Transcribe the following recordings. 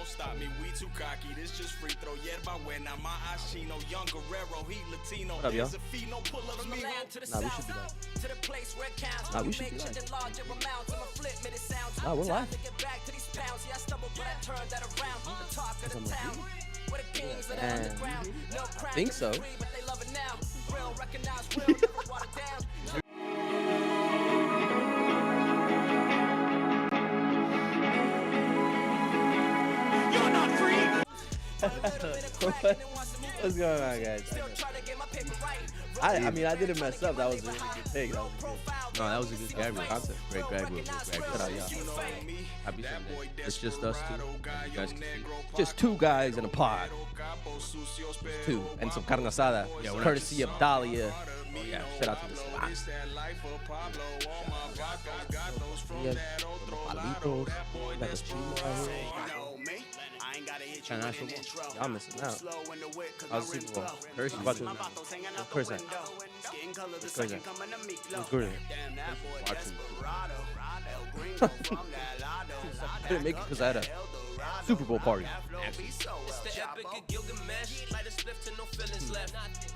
won't stop me. We too cocky. This just free throw. Yerba buena, my Ashino, young Guerrero, he Latino. What up, y'all? There's a fee, no pull-ups, me. Nah, we should be live. To the place where it counts. Nah, we should be live. Nah, we're live. I think so. You're not free. What's going on, guys? I mean, I didn't mess up. That was a really good take. That was good. No, that was a good gag reel. Concept. Great gag reel. Shout out, y'all. Happy Sunday. It's just us two. You guys can see. Just two guys in a pod. Just two. And some carne asada. Yeah, we're not courtesy of Dahlia. Oh, yeah. Shout out to the spot. Yes. Palitos. We got the cheese right here. Y'all missing out. How's the Super Bowl? Kirsin. Watching. Kirsin. Kirsin. Kirsin. Watching. I didn't make it because I had a Super Bowl party.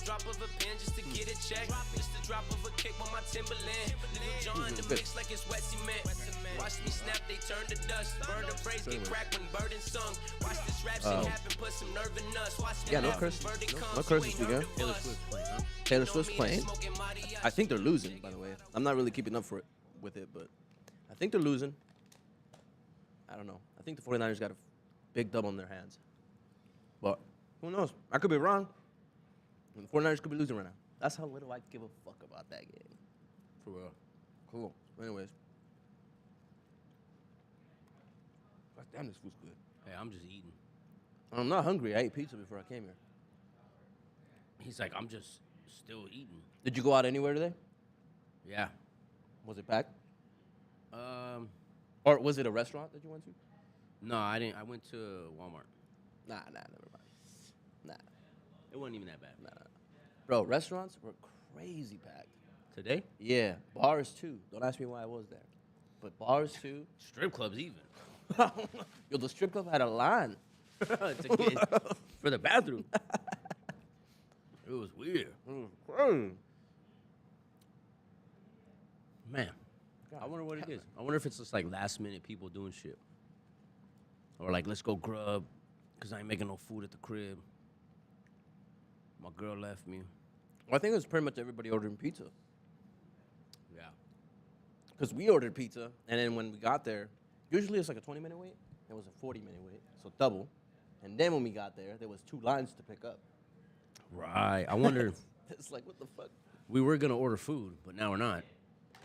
Drop of a pen just to get it checked. Just the drop of a kick on my Timberland. Little John in the mix like it's wet cement. Watch me snap, they turn to dust. Bird and phrase get cracked when Bird and sung. Watch this rap shit happen, put some nerve in us. Watch me Yeah, no curses. No curses this weekend. Taylor Swift's playing. I think they're losing, by the way. I'm not really keeping up with it, but I think they're losing. I don't know. I think the 49ers got a big dub on their hands. But who knows? I could be wrong. The 49ers could be losing right now. That's how little I give a fuck about that game. For real. Cool. Anyways. God damn, this food's good. Hey, I'm just eating. I'm not hungry. I ate pizza before I came here. He's like, I'm just still eating. Did you go out anywhere today? Yeah. Was it packed? Or was it a restaurant that you went to? No, I didn't. I went to Walmart. Nah, never mind. Nah. It wasn't even that bad. Nah. Bro, restaurants were crazy packed. Today? Yeah, bars too. Don't ask me why I was there. But bars too. Strip clubs even. Yo, the strip club had a line. To get for the bathroom. It was weird. Man, I wonder what it is. I wonder if it's just like last minute people doing shit. Or like, let's go grub, because I ain't making no food at the crib. My girl left me. Well, I think it was pretty much everybody ordering pizza. Yeah. Because we ordered pizza, and then when we got there, usually it's like a 20-minute wait. It was a 40-minute wait, so double. And then when we got there was 2 lines to pick up. Right. I wonder. It's like, what the fuck? We were going to order food, but now we're not.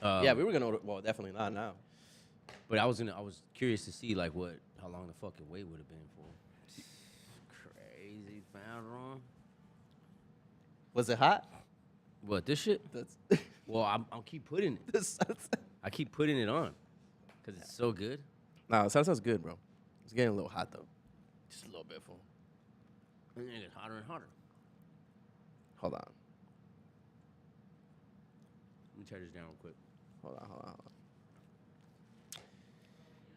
Yeah, we were going to order. Well, definitely not now. But I was curious to see like how long the fucking wait would have been for. Crazy found wrong. Was it hot? What, this shit? That's Well, I'll keep putting it. I keep putting it on because it's so good. Nah, salsa's good, bro. It's getting a little hot, though. Just a little bit full. And then it gets hotter and hotter. Hold on. Let me turn this down real quick. Hold on.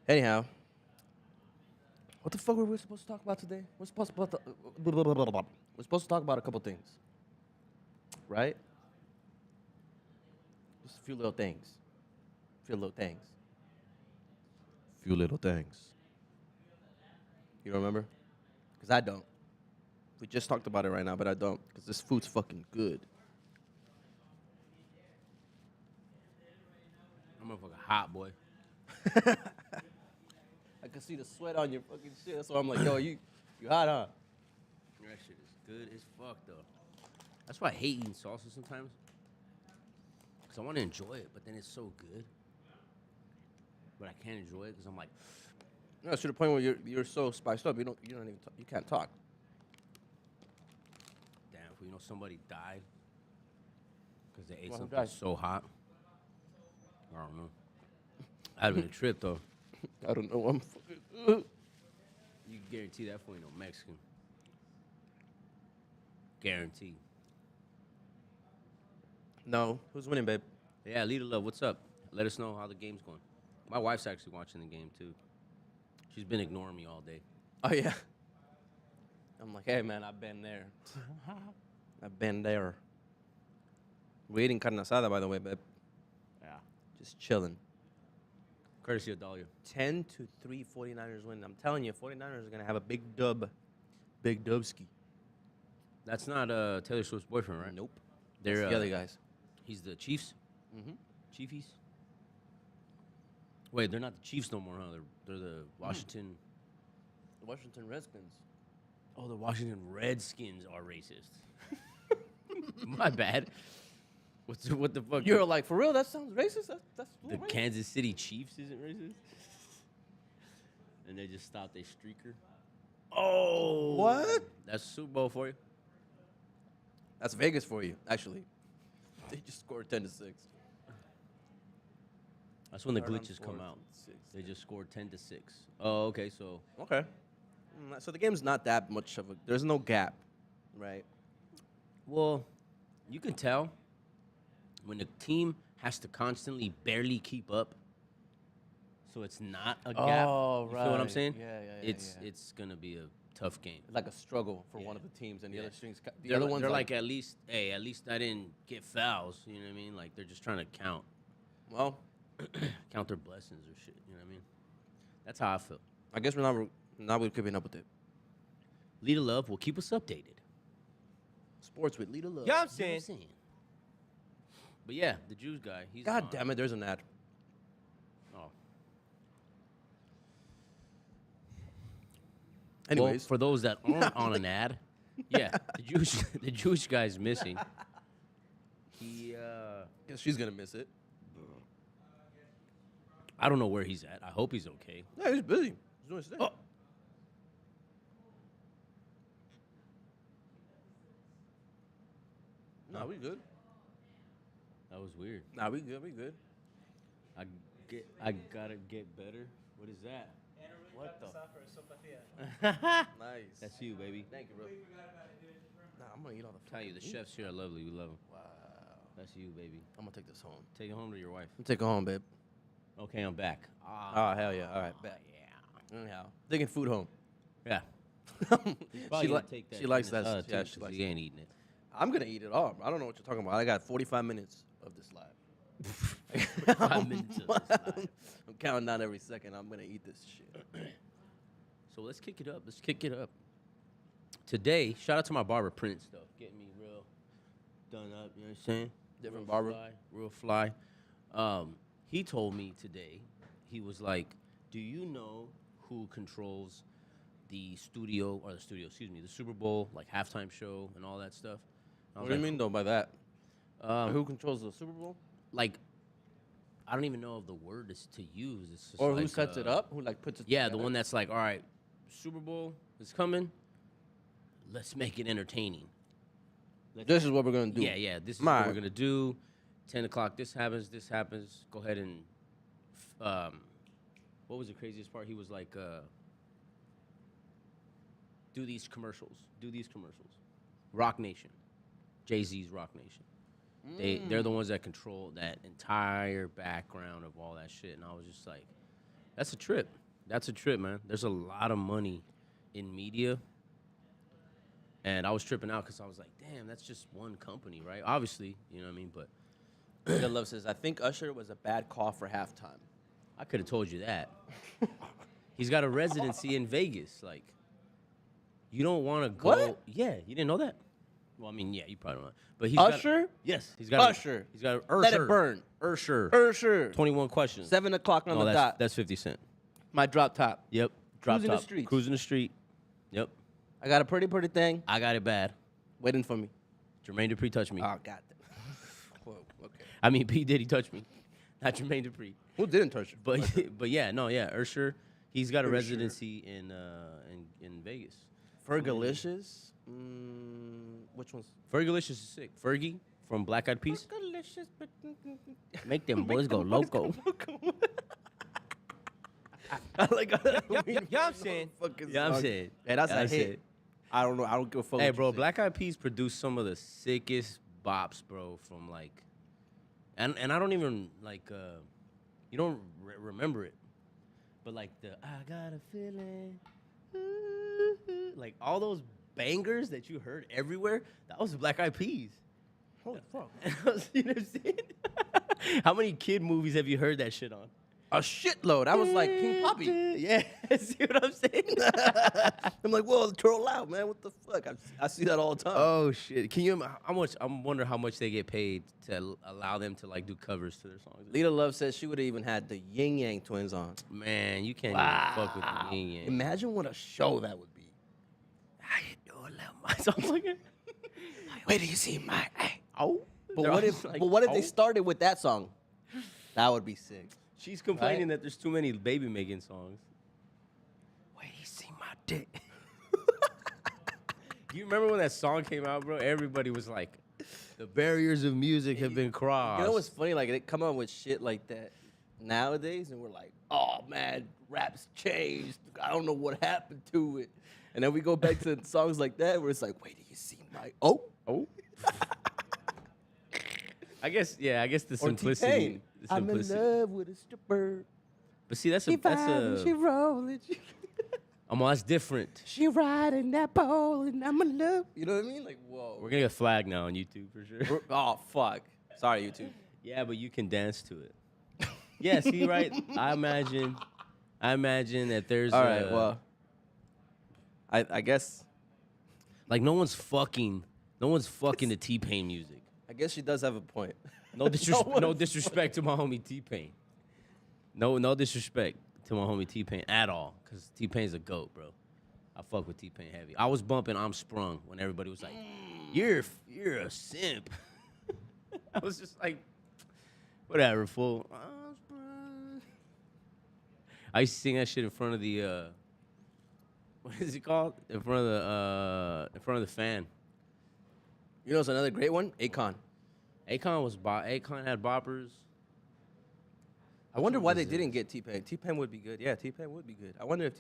Anyhow, what the fuck were we supposed to talk about today? We're supposed to talk about a couple things, right? Just a few little things. Few little things. You don't remember? Because I don't. We just talked about it right now, but I don't. Because this food's fucking good. I'm a fucking hot boy. I can see the sweat on your fucking shit. So I'm like, yo, you hot, huh? That shit is good as fuck, though. That's why I hate eating salsa sometimes. Because I want to enjoy it, but then it's so good. But I can't enjoy it because I'm like... No, it's to the point where you're so spiced up, you can't talk. Damn, if somebody died because they ate Well, who something died? so hot. I don't know. That'd have been a trip, though. I don't know. I'm fucking... You can guarantee that for no Mexican. Guarantee. No. Who's winning, babe? Yeah, Leader Love, what's up? Let us know how the game's going. My wife's actually watching the game, too. She's been ignoring me all day. Oh yeah. I'm like, hey man, I've been there. I've been there. We're eating carne asada, by the way, babe. Yeah. Just chilling. Courtesy of Dahlia. 10-3 49ers win. I'm telling you, 49ers are gonna have a big dub. Big dubski. That's not Taylor Swift's boyfriend, right? Nope. They're That's the other guys. He's the Chiefs. Mm-hmm. Chiefies. Wait, they're not the Chiefs no more, huh? They're the Washington. The Washington Redskins. Oh, the Washington Redskins are racist. My bad. What the fuck? You're like, for real? That sounds racist? That's The racist. Kansas City Chiefs isn't racist? And they just stopped a streaker. Oh. What? That's Super Bowl for you. That's Vegas for you, actually. They just scored 10-6. That's when the Started on glitches come 4th out. and 6. They just scored 10-6. Oh, okay. So Okay. So the game's not that much of a. There's no gap, right? well, you can tell when the team has to constantly barely keep up. So it's not a gap. Oh, You feel what I'm right. saying? Yeah. It's gonna be a tough game. It's like a struggle for one Yeah. of the teams, and the Yeah. other strings. The They're, other ones they're like, at least I didn't get fouls. You know what I mean? Like they're just trying to count well, their blessings or shit. You know what I mean? That's how I feel. I guess we're keeping up with it. Leader Love will keep us updated. Sports with Lita Love. You know what I'm saying? But yeah, the Jews guy. He's God gone. damn it! There's an ad. Oh. Anyways, Well, for those that aren't on an ad, yeah, the Jewish guy's missing. He, guess she's gonna miss it. I don't know where he's at. I hope he's okay. Yeah, he's busy. He's doing his thing. Oh. Nah, we good. That was weird. Nah, we good. We good. I gotta get better. What is that? What the? That's Nice. you, baby. Thank you, bro. Nah, I'm gonna eat all the. Tell you, the fucking chefs here are lovely. We love them. Wow. That's you, baby. I'm gonna take this home. Take it home to your wife. I'm take it home, babe. Okay, I'm back. Oh hell yeah! All right, bet. Yeah. Anyhow, taking food home. Yeah. She likes that. Yeah, she likes He it. ain't eating it. I'm gonna eat it all. I don't know what you're talking about. I got 45 minutes of this live. 5 minutes of this live. I'm counting down every second. I'm gonna eat this shit. So let's kick it up. Let's kick it up. Today, shout out to my barber Prince though, getting me real done up. You know what I'm saying? Different Real barber. fly, real fly. He told me today. He was like, "Do you know who controls the studio the Super Bowl like halftime show and all that stuff?" I was What do you like, mean though by that? Um, Who controls the Super Bowl? Like, I don't even know if the word is to use. It's just Or like, who sets it up? Who like puts it? Yeah, the together? one that's like, all right, Super Bowl is coming. Let's make it entertaining. This is what we're gonna do. Yeah. This is My- what we're gonna do. 10 o'clock. This happens. This happens. Go ahead and. What was the craziest part? He was like, do these commercials. Rock Nation, Jay-Z's Rock Nation. They're the ones that control that entire background of all that shit. And I was just like, that's a trip. That's a trip, man. There's a lot of money in media. And I was tripping out because I was like, damn, that's just one company, right? Obviously, you know what I mean? But Good Love says, I think Usher was a bad call for halftime. I could have told you that. He's got a residency in Vegas. Like, you don't want to go. What? Yeah, you didn't know that? Well, I mean, yeah, you probably don't. But he's Usher? Yes, he's got Usher. He's got Let it burn. Usher. 21 questions. 7 o'clock on No, the that's, dot. that's 50 Cent. My drop top. Yep. Drop Cruising the top. streets. Cruising the street. Yep. I got a pretty thing I got it bad. waiting for me. Jermaine Dupri touched me. Oh, God. Whoa, okay. I mean, P. Diddy touched me. Not Jermaine Dupri. Who didn't touch it? But yeah, no, yeah. Usher, he's got a residency in Vegas. Fergalicious? Which one's? Fergalicious is sick. Fergie from Black Eyed Peas. Fergalicious, but... Make them boys go loco. I like Yeah, I'm saying. Yeah, I'm saying. Hey, that's Yeah, a I'm hit. saying. I don't know. I don't give a fuck. Hey, what bro, you say. Black Eyed Peas produced some of the sickest bops, bro, from like, and I don't even like, you don't remember it, but like the I got a feeling, like all those bangers that you heard everywhere, that was the Black Eyed Peas. Holy fuck. You know what I'm saying? How many kid movies have you heard that shit on? A shitload. I was like King Poppy. Yeah, see what I'm saying? I'm like, whoa, turtle loud, man. What the fuck? I see that all the time. Oh shit! Can you? How much? I'm wondering how much they get paid to allow them to like do covers to their songs. Lita Love says she would have even had the Yin Yang Twins on. Man, you can't even fuck with the yin yang. Imagine what a show that would be. How you doing, little my song like it? Wait till you see my. Oh. But They're what if? all like, but what if they oh. started with that song? That would be sick. She's complaining Right? that there's too many baby making songs. Wait, you see my dick. You remember when that song came out, bro? Everybody was like, the barriers of music have been crossed. You know what's funny? Like they come up with shit like that nowadays, and we're like, "Oh man, rap's changed. I don't know what happened to it." And then we go back to songs like that, where it's like, "Wait, do you see my oh?" I guess the Or simplicity. T-Pain. The I'm in simplicity. love with a stripper. But see, She rolling. that's different. She riding that pole, and I'm in love. You know what I mean? Like, whoa. We're gonna get flagged now on YouTube for sure. Oh fuck. Sorry, YouTube. Yeah, but you can dance to it. Yeah, see, right? I imagine that there's All right. Well, I guess like no one's fucking the T-Pain music. I guess she does have a point. No disrespect to my homie T-Pain. No disrespect to my homie T-Pain at all, cause T-Pain's a goat, bro. I fuck with T-Pain heavy. I was bumping "I'm Sprung" when everybody was like, "You're a simp." I was just like, whatever, fool. I'm sprung. I used to sing that shit in front of the what is it called? In front of the fan. You know, it's another great one. Akon. Akon had boppers. I wonder why one they was it? didn't get T-Pain. T-Pain would be good. Yeah, T-Pain would be good. I wonder if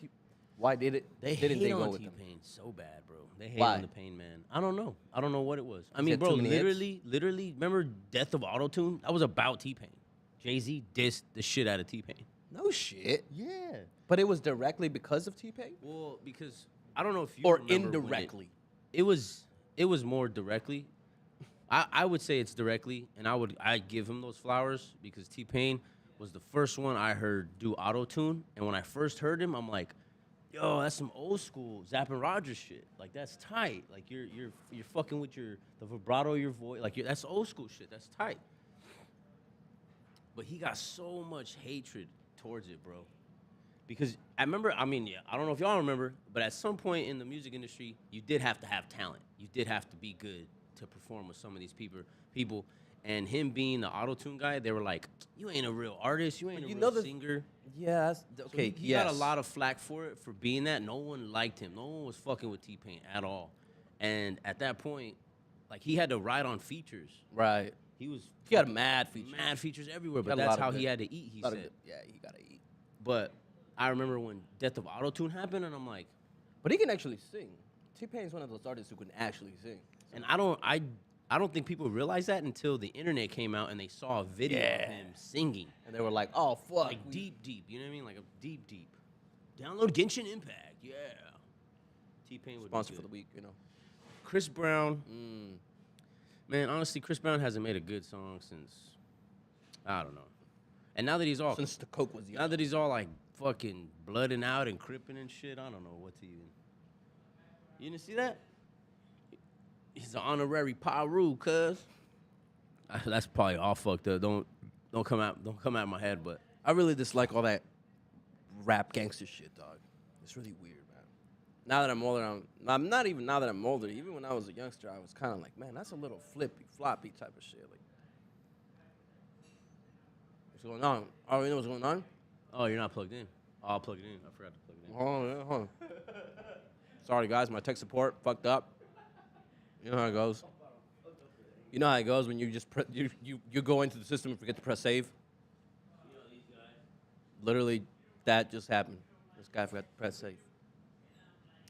why didn't They they hate go on with him? T-Pain so bad, bro. They hate Why? on the Pain Man. I don't know. I don't know what it was. I He mean, had bro, too many hits? literally, remember Death of Autotune? That was about T-Pain. Jay-Z dissed the shit out of T-Pain. No shit. Yeah. But it was directly because of T-Pain, Well, because I don't know if you or remember when indirectly. It was more directly. I would say it's directly, and I'd give him those flowers because T-Pain was the first one I heard do auto-tune, and when I first heard him, I'm like, yo, that's some old school Zapp and Rogers shit. Like that's tight. Like you're fucking with the vibrato of your voice. Like that's old school shit. That's tight. But he got so much hatred towards it, bro. Because I remember, I don't know if y'all remember, but at some point in the music industry, you did have to have talent. You did have to be good to perform with some of these people. And him being the auto-tune guy, they were like, you ain't a real artist. You ain't a real singer. Yeah. Okay. He got a lot of flack for it, for being that. No one liked him. No one was fucking with T-Pain at all. And at that point, like, he had to ride on features. Right. He had mad features. Mad features everywhere, Got but a that's lot of how good- he had to eat, he Lot of said. good- Yeah, he gotta eat. But I remember when Death of Autotune happened, and I'm like, But he can actually sing. T-Pain's one of those artists who can actually sing. and I don't think people realized that until the internet came out and they saw a video of him singing. And they were like, "Oh fuck." Like deep, you know what I mean? Like a deep. Download Genshin Impact, yeah. T-Pain would Sponsor be for good. the week, you know. Chris Brown, man, honestly, Chris Brown hasn't made a good song since, I don't know. And now that he's all, Since the coke was now that he's all like fucking blooding out and cripping and shit, I don't know what to even. You didn't see that? He's an honorary Paru, cuz. That's probably all fucked up. Don't come out my head, but I really dislike all that rap gangster shit, dog. It's really weird, man. Now that I'm older, I'm not even now that I'm older. Even when I was a youngster, I was kind of like, man, that's a little floppy type of shit. Like, what's going on? Oh, you know what's going on? oh, you're not plugged in. Oh, I'll plug it in. I forgot to plug it in. Hold on. Sorry, guys, my tech support fucked up. You know how it goes. You know how it goes when you just you go into the system and forget to press save. Literally, that just happened. This guy forgot to press save.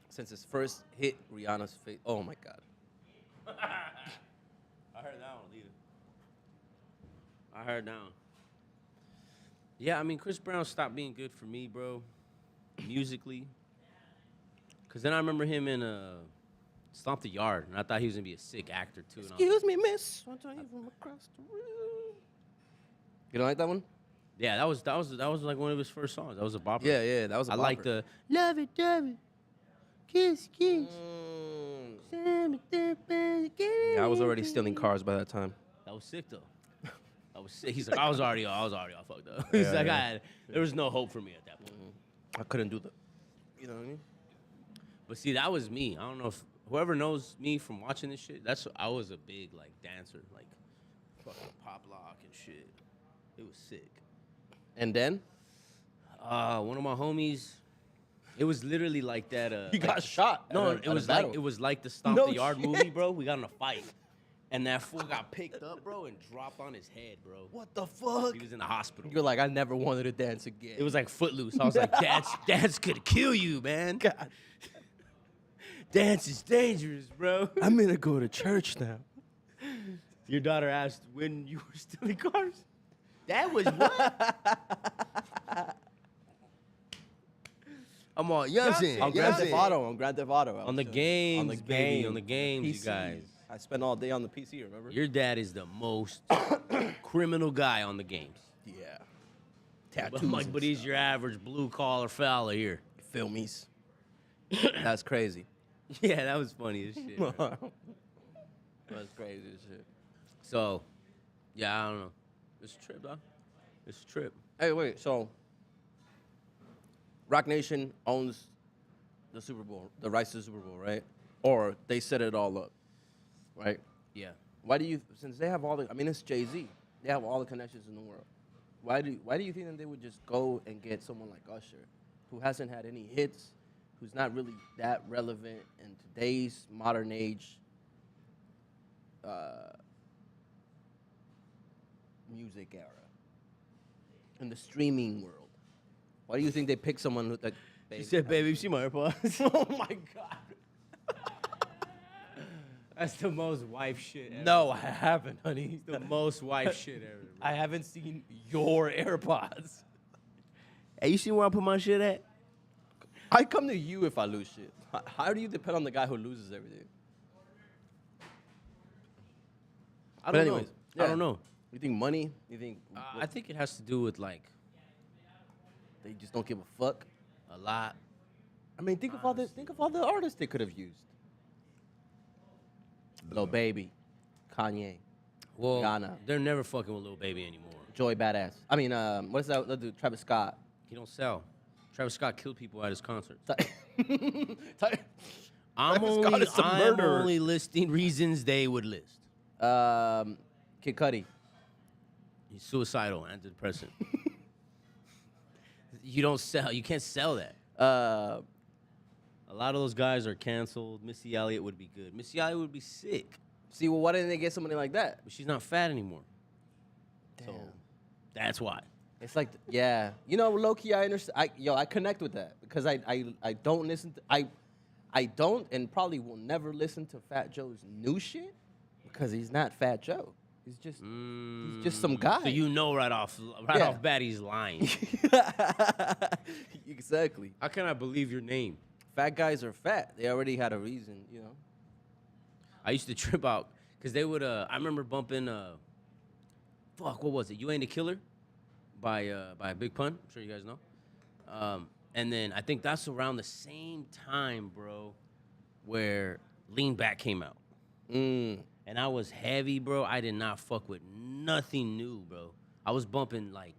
Since his first hit Rihanna's face. Oh my god. I heard that one, either. I heard that one. Yeah, I mean, Chris Brown stopped being good for me, bro. Musically. Cause then I remember him in Stomp the Yard, and I thought he was gonna be a sick actor too. And I was Excuse me, miss. Want to you from across the room? You don't like that one? yeah, that was like one of his first songs. That was a bopper. Yeah, that was a I like bopper. the love it, kiss, kiss. Yeah, I was already stealing cars by that time. That was sick though. I was sick. He's like, I was already all fucked up. He's like, there was no hope for me at that point. I couldn't do the, you know what I mean? But see, that was me. I don't know if whoever knows me from watching this shit. I was a big like dancer, like fucking pop lock and shit. It was sick. And then One of my homies. It was literally like that. you got shot. No, at it was like the Stomp No the Yard shit. movie, bro. We got in a fight, and that fool got picked up, bro, and dropped on his head, bro. What the fuck? He was in the hospital. You're like, I never wanted to dance again. It was like Footloose. I was like, dance could kill you, man. God. Dance is dangerous, bro. I'm gonna go to church now. Your daughter asked when you were stealing cars. That was what? I'm all, you know what I'm saying? On Grand Theft Auto. On Grand Theft Auto. On the games, baby. On the games, you PC. guys. I spent all day on the PC. Remember? Your dad is the most criminal guy on the games. Yeah. But, Tattoos. I'm like, but he's your average blue collar fella here. Filmies. That's crazy. Yeah, that was funny as shit. bro. That's crazy as shit. So, yeah, I don't know. It's a trip, dog. It's a trip. Hey, wait. So, Rock Nation owns the Super Bowl, the rights to the Super Bowl, right? Or they set it all up, right? Yeah. Why do you, since they have all the, I mean, it's Jay-Z. They have all the connections in the world. Why do you think that they would just go and get someone like Usher, who hasn't had any hits, who's not really that relevant in today's modern age music era, in the streaming world? Why do you think they pick someone with like? She said, baby, you see my AirPods? Oh my God. That's the most wife shit ever. No, I haven't, honey. The most wife shit ever. Bro. I haven't seen your AirPods. Hey, you see where I put my shit at? I come to you if I lose shit. How do you depend on the guy who loses everything? I But don't anyways, know. yeah. I don't know. You think money? You think I think it has to do with like they just don't give a fuck? a lot. I mean, think of all the artists they could have used. Lil Baby, Kanye, Well, Ghana. they're never fucking with Lil Baby anymore. Joy Badass. I mean, what is that? Dude, Travis Scott. He don't sell. Travis Scott killed people at his concerts. Travis I'm Scott is a murderer. only listing reasons they would list. Kid Cudi. He's suicidal, antidepressant. You don't sell. You can't sell that. A lot of those guys are canceled. Missy Elliott would be good. Missy Elliott would be sick, See, well, why didn't they get somebody like that? but she's not fat anymore. So Damn. that's why. It's like, yeah, you know, low key, I understand. I connect with that because I don't listen to I don't and probably will never listen to Fat Joe's new shit because he's not Fat Joe. He's just some guy. So you know right off Yeah. bat he's lying. Exactly. How can I believe your name? Fat guys are fat. They already had a reason, you know. I used to trip out because they would. I remember bumping. What was it? You Ain't a Killer, by Big Pun. I'm sure you guys know. And then I think that's around the same time, bro, where Lean Back came out. And I was heavy, bro. I did not fuck with nothing new, bro. I was bumping like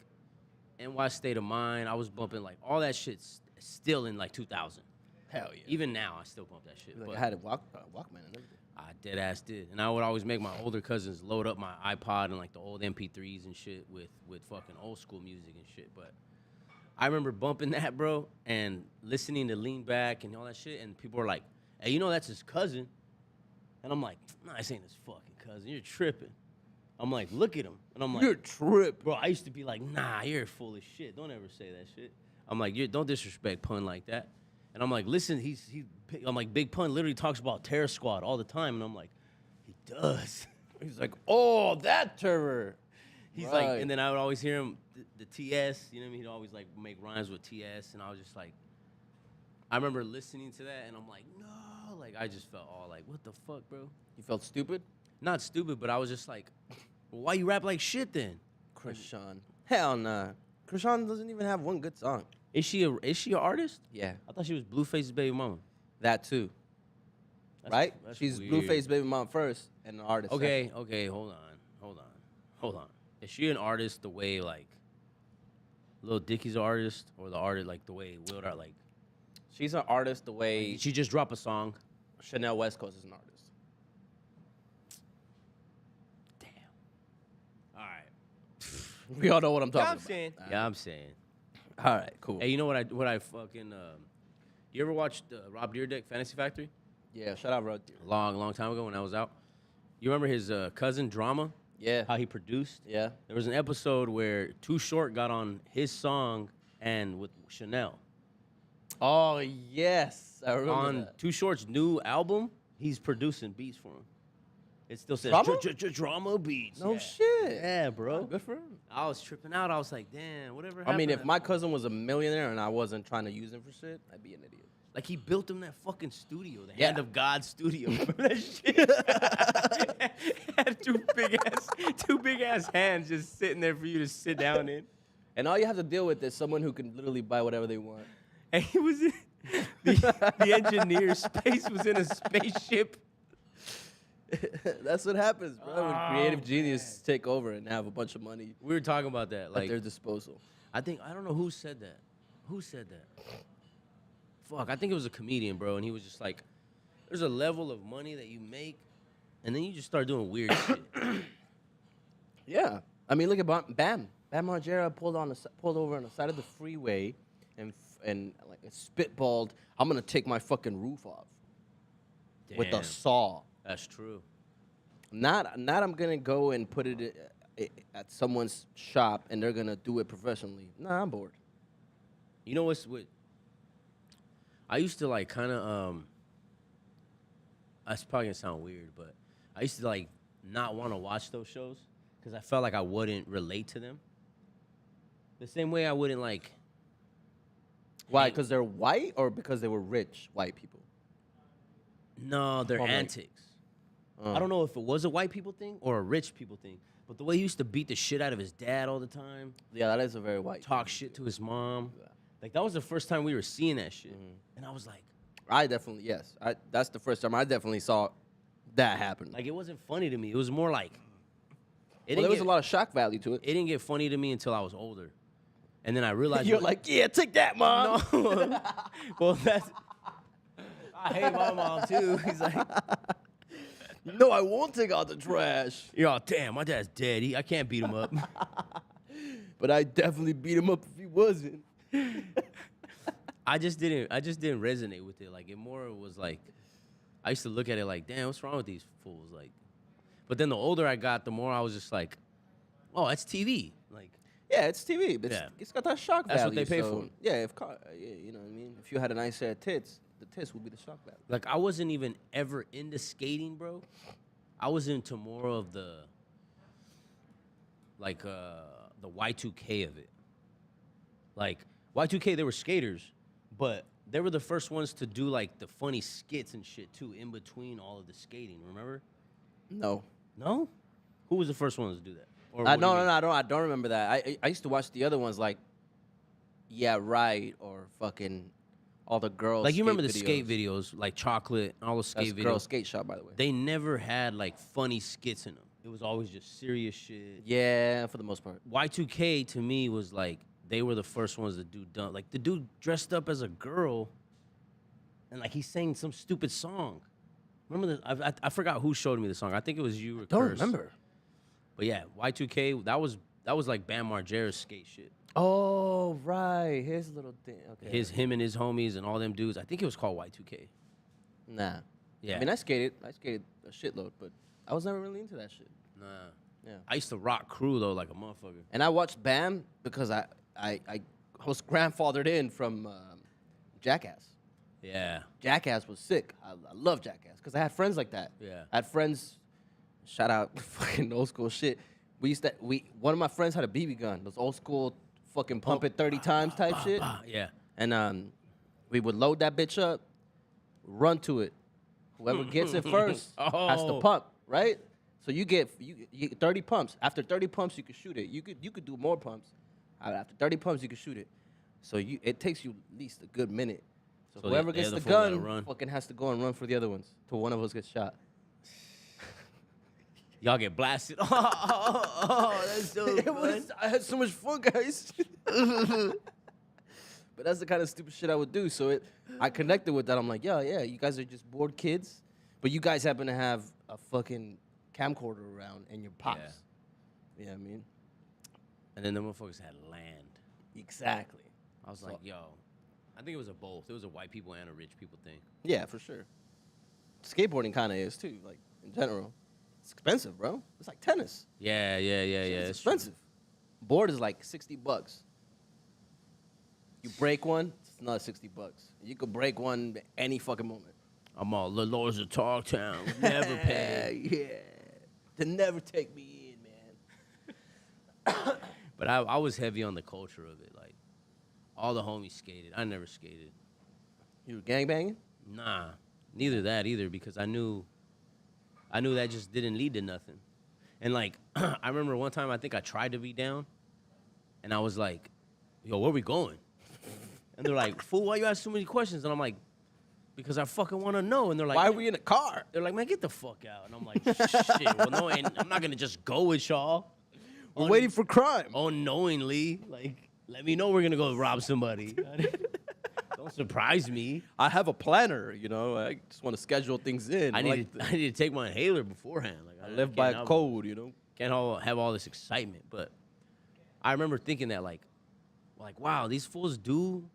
NY State of Mind. I was bumping like all that shit still in like 2000. Hell yeah. Even now, I still bump that shit. Like but I had a Walkman and everything. I dead ass did. And I would always make my older cousins load up my iPod and like the old MP3s and shit with fucking old school music and shit. But I remember bumping that, bro, and listening to Lean Back and all that shit. And people were like, hey, you know that's his cousin. And I'm like, nah, this ain't his fucking cousin. You're tripping. I'm like, look at him. And I'm like, You're tripping. bro, I used to be like, nah, you're full of shit. Don't ever say that shit. I'm like, don't disrespect Pun like that. And I'm like, listen, I'm like, Big Pun literally talks about Terror Squad all the time. And I'm like, he does. He's like, oh, that terror. He's Right. like, and then I would always hear him, the TS, you know what I mean? He'd always like make rhymes with TS. And I was just like, I remember listening to that, and I'm like, no, like I just felt all like, what the fuck, bro? You felt stupid? Not stupid, but I was just like, well, why you rap like shit then? Krishan. Hell nah. Krishan doesn't even have one good song. Is she an artist? Yeah, I thought she was Blueface's baby mama. that too. That's- Right? that's She's weird. Blueface Baby Mom first and an artist. Okay, hold on. Is she an artist the way like Lil Dicky's an artist, or the artist like the way Will Art like? second. She's an artist the way She just drop a song. Chanel West Coast is an artist. Damn. All right. We all know what I'm talking Yeah, I'm about. saying. Yeah, I'm saying. All right, cool. Hey, you know what I fucking you ever watched Rob Dyrdek Fantasy Factory? Yeah, shout out Rod. Long time ago when I was out. You remember his cousin Drama? Yeah. How he produced? Yeah. There was an episode where Too Short got on his song and with Chanel. Oh, yes. I remember On that. Too Short's new album, he's producing beats for him. It still says Drama? Drama Beats. No yeah. shit. Yeah, bro. Good for him. I was tripping out. I was like, damn, whatever I happened. mean, to if that my fool? cousin was a millionaire and I wasn't trying to use him for shit, I'd be an idiot. Like, he built him that fucking studio, the Yeah. Hand of God studio. Remember that shit? Had two big ass hands just sitting there for you to sit down in. And all you have to deal with is someone who can literally buy whatever they want. And he was in the engineer space was in a spaceship. That's what happens, bro. When creative genius take over and have a bunch of money We were talking about that. at Like, their disposal. I don't know who said that. Who said that? Fuck, I think it was a comedian, bro. And he was just like, there's a level of money that you make, and then you just start doing weird shit. Yeah. I mean, look at Bam. Bam Margera pulled over on the side of the freeway and like spitballed, I'm going to take my fucking roof off with a Damn. saw. That's true. Not I'm going to go and put it at someone's shop and they're going to do it professionally. Nah, I'm bored. You know what? I used to like kind of That's probably gonna sound weird, but I used to like not want to watch those shows because I felt like I wouldn't relate to them. The same way I wouldn't like. Why? Hey. Because they're white or because they were rich white people? No, their Oh, like- antics. I don't know if it was a white people thing or a rich people thing, but the way he used to beat the shit out of his dad all the time, Yeah, that is a very white. talk shit to his mom, like that was the first time we were seeing that shit, and I was like, I definitely, yes. That's the first time I definitely saw that happen. it wasn't funny to me. It was more like, Well, there was a lot of shock value to it. It didn't get funny to me until I was older, and then I realized You're like, yeah, take that, mom. no. Well, that's. I hate my mom too. He's like, No, I won't take out the trash. "Yo, damn, my dad's dead. I can't beat him up." But I definitely beat him up if he wasn't. I just didn't resonate with it. Like, it more was like, I used to look at it like, damn, what's wrong with these fools? Like, but then the older I got, the more I was just like, oh, that's TV. Like, Yeah, it's TV. But Yeah. it's got that shock That's value. what they pay so, for. Yeah, yeah, you know what I mean? If you had a nice set of tits, the tits would be the shock value. like I wasn't even ever into skating, bro. I was into more of the Y2K of it. Like Y2K, they were skaters, but they were the first ones to do like the funny skits and shit too in between all of the skating. Remember? No. No? Who was the first ones to do that? Or No, what do you mean? I don't remember that. I used to watch the other ones like, yeah, right, or fucking all the girls. Like, you remember the skate videos, like Chocolate, and all the skate That's Girl videos. Skate Shop, by the way. They never had like funny skits in them. It was always just serious shit. Yeah, for the most part. Y2K to me was like they were the first ones to do dumb. Like the dude dressed up as a girl, and like he sang some stupid song. Remember the? I forgot who showed me the song. I think it was you or Don't Kirsin. remember. But yeah, Y2K. That was like Bam Margera's skate shit. Oh, right. Here's a little thing. Okay. Him and his homies and all them dudes. I think it was called Y2K. Nah. Yeah. I mean, I skated a shitload, but I was never really into that shit. Nah. Yeah. I used to rock Crew though, like a motherfucker. And I watched Bam because I was grandfathered in from Jackass. Yeah. Jackass was sick. I love Jackass because I had friends like that. Yeah. I had friends. Shout out fucking old school shit. One of my friends had a BB gun. Those old school fucking pump it 30 times type shit. Yeah. And We would load that bitch up, run to it. Whoever gets it first has to pump, right? So you get 30 pumps. After 30 pumps, you can shoot it. You could do more pumps. After 30 pumps, you can shoot it. So it takes you at least a good minute. So whoever gets the gun fucking has to go and run for the other ones till one of us gets shot. Y'all get blasted. Oh, that's so fun. I had so much fun, guys. But that's the kind of stupid shit I would do. So I connected with that. I'm like, yeah, you guys are just bored kids, but you guys happen to have a fucking camcorder around and your pops. Yeah. You know what I mean? And then the motherfuckers had land. Exactly. I was like, yo, I think it was a both. It was a white people and a rich people thing. Yeah, for sure. Skateboarding kind of is too, like in general. It's expensive, bro. It's like tennis. Yeah. It's expensive. Board is like $60. You break one, it's another $60. You could break one any fucking moment. I'm all the lords of Talktown. Never pay. Yeah. To never take me in, man. But I was heavy on the culture of it. Like, all the homies skated. I never skated. You were gangbanging? Nah, neither that either, because I knew that just didn't lead to nothing. And, like, I remember one time I think I tried to be down, and I was like, yo, where we going? And they're like, fool, why you ask so many questions? And I'm like, because I fucking want to know. And they're like, why are we in a car? They're like, man, get the fuck out. And I'm like, shit, well, no, and I'm not going to just go with y'all. We're waiting for crime. Unknowingly. Like, let me know we're going to go rob somebody. Don't surprise me. I have a planner, you know. I just want to schedule things in. I need to take my inhaler beforehand. Like, I live by a code, you know. Can't have all this excitement. But I remember thinking that, like, wow, these fools do,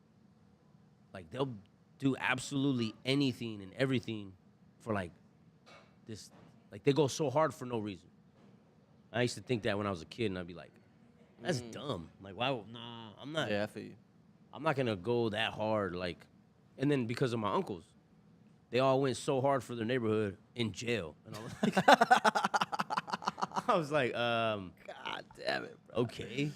like, they'll do absolutely anything and everything for, like, this. Like, they go so hard for no reason. I used to think that when I was a kid, and I'd be like, that's dumb. Like, why? Nah, I'm not. Yeah, I feel you. I'm not going to go that hard, like, and then because of my uncles, they all went so hard for their neighborhood in jail. And I was like, God damn it, bro. Okay.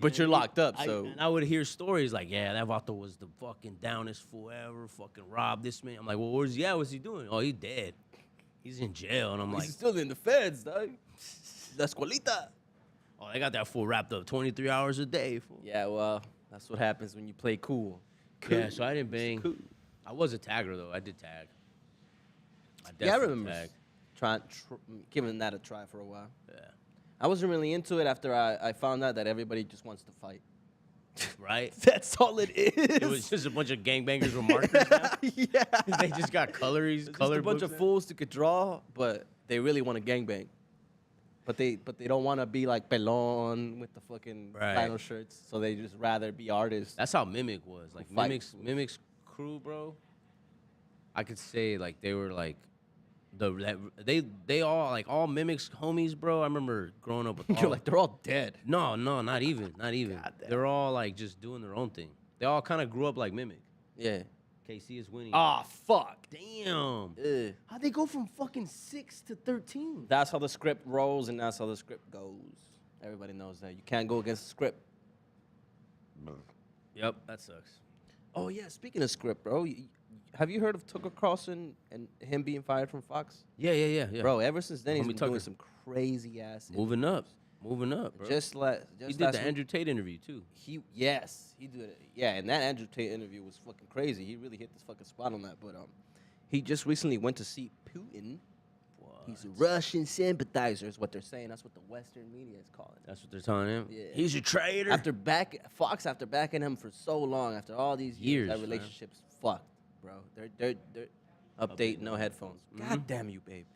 But you're locked up, so. And I would hear stories like, yeah, that vato was the fucking downest fool ever, fucking robbed this man. I'm like, well, where's he at? What's he doing? Oh, he's dead. He's in jail. And I'm like. He's still in the feds, dog. La escuelita. Oh, they got that fool wrapped up 23 hours a day. Fool. Yeah, well, that's what happens when you play cool. Yeah, so I didn't bang. Cool. I was a tagger, though. I did tag. I remember giving that a try for a while. Yeah. I wasn't really into it after I found out that everybody just wants to fight. Right? That's all it is. It was just a bunch of gangbangers with markers now. Yeah. They just got colors. Just a bunch of fools who could draw, but they really want to gangbang. But they don't want to be like Pelon with the fucking flannel shirts, so they just rather be artists. That's how Mimic was. Like Mimic's crew, bro. I could say like they were like they all like all Mimic's homies, bro. I remember growing up with all. You're like they're all dead. No, not even. They're all like just doing their own thing. They all kind of grew up like Mimic. Yeah. KC is winning. Ah, fuck. Damn. How'd they go from fucking 6 to 13? That's how the script rolls, and that's how the script goes. Everybody knows that. You can't go against the script. Yep, that sucks. Oh, yeah, speaking of script, bro, have you heard of Tucker Carlson and him being fired from Fox? Yeah. Bro, ever since then, he's been Tucker. doing some crazy-ass Moving up, bro. He did the Andrew Tate interview, too. He did it. Yeah, and that Andrew Tate interview was fucking crazy. He really hit this fucking spot on that. But he just recently went to see Putin. What? He's a Russian sympathizer, is what they're saying. That's what the Western media is calling it. That's what they're telling him? Yeah. He's a traitor. After backing him for so long, after all these years that relationship's fucked, bro. They're update, no headphones. God damn you, babe.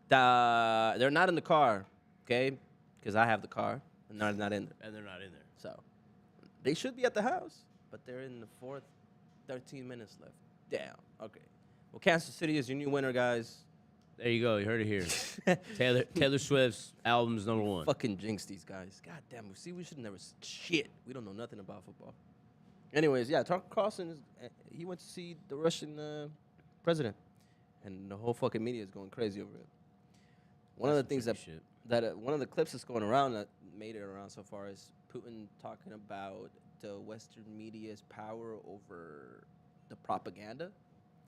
They're not in the car, okay? Because I have the car, and they're not in there. And they're not in there. So they should be at the house, but they're in the fourth, 13 minutes left. Damn. Okay. Well, Kansas City is your new winner, guys. There you go. You heard it here. Taylor Swift's album's #1. Fucking jinx these guys. God damn. See, we should never shit. We don't know nothing about football. Anyways, yeah, Tucker Carlson he went to see the Russian president, and the whole fucking media is going crazy over it. One of the things one of the clips that's going around that made it around so far is Putin talking about the Western media's power over the propaganda.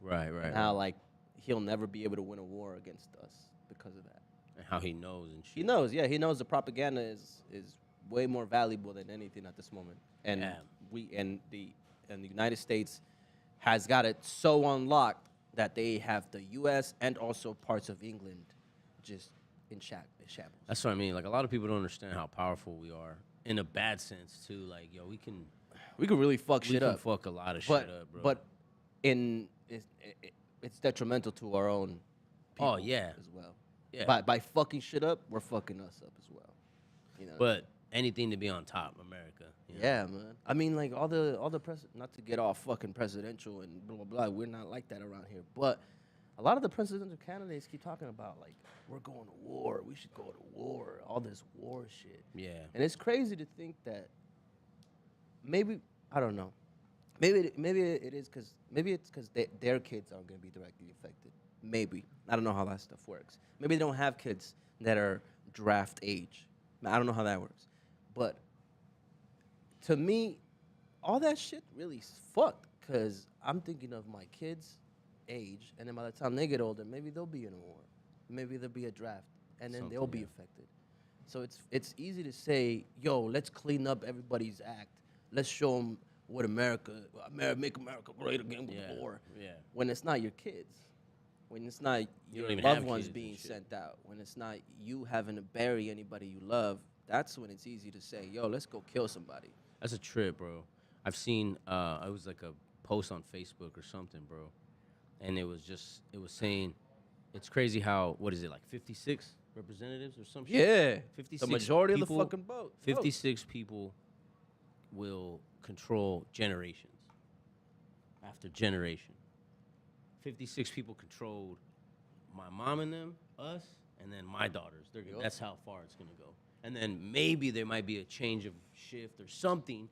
Right, right. And how like he'll never be able to win a war against us because of that. And how he knows and shit. He knows, yeah, he knows the propaganda is way more valuable than anything at this moment. And the United States has got it so unlocked that they have the U.S. and also parts of England just in shambles. That's what I mean. Like, a lot of people don't understand how powerful we are in a bad sense, too. Like, yo, we can really fuck shit up. fuck a lot of shit up, bro. But it's detrimental to our own people as well. Yeah. By fucking shit up, we're fucking us up as well. You know. But anything to be on top, America. You know? Yeah, man. I mean, like all the not to get all fucking presidential and blah blah blah. We're not like that around here. But a lot of the presidential candidates keep talking about like we're going to war. We should go to war. All this war shit. Yeah. And it's crazy to think that maybe I don't know. Maybe it is because it's because their kids aren't going to be directly affected. Maybe I don't know how that stuff works. Maybe they don't have kids that are draft age. I don't know how that works. But to me, all that shit really is fucked because I'm thinking of my kids' age, and then by the time they get older, maybe they'll be in a war. Maybe there'll be a draft, and then they'll be affected. So it's easy to say, yo, let's clean up everybody's act. Let's show them what make America great again with war. Yeah. When it's not your kids. When it's not your even loved have ones kids being and shit. sent out. When it's not you having to bury anybody you love. That's when it's easy to say, yo, let's go kill somebody. That's a trip, bro. I've seen, it was like a post on Facebook or something, bro. And it was saying, it's crazy how, what is it, like 56 representatives or some shit? Yeah. 56 the majority people, of the fucking vote. 56 people will control generations after generation. 56 people controlled my mom and them, us, and then my daughters. That's how far it's going to go. And then maybe there might be a change of shift or something,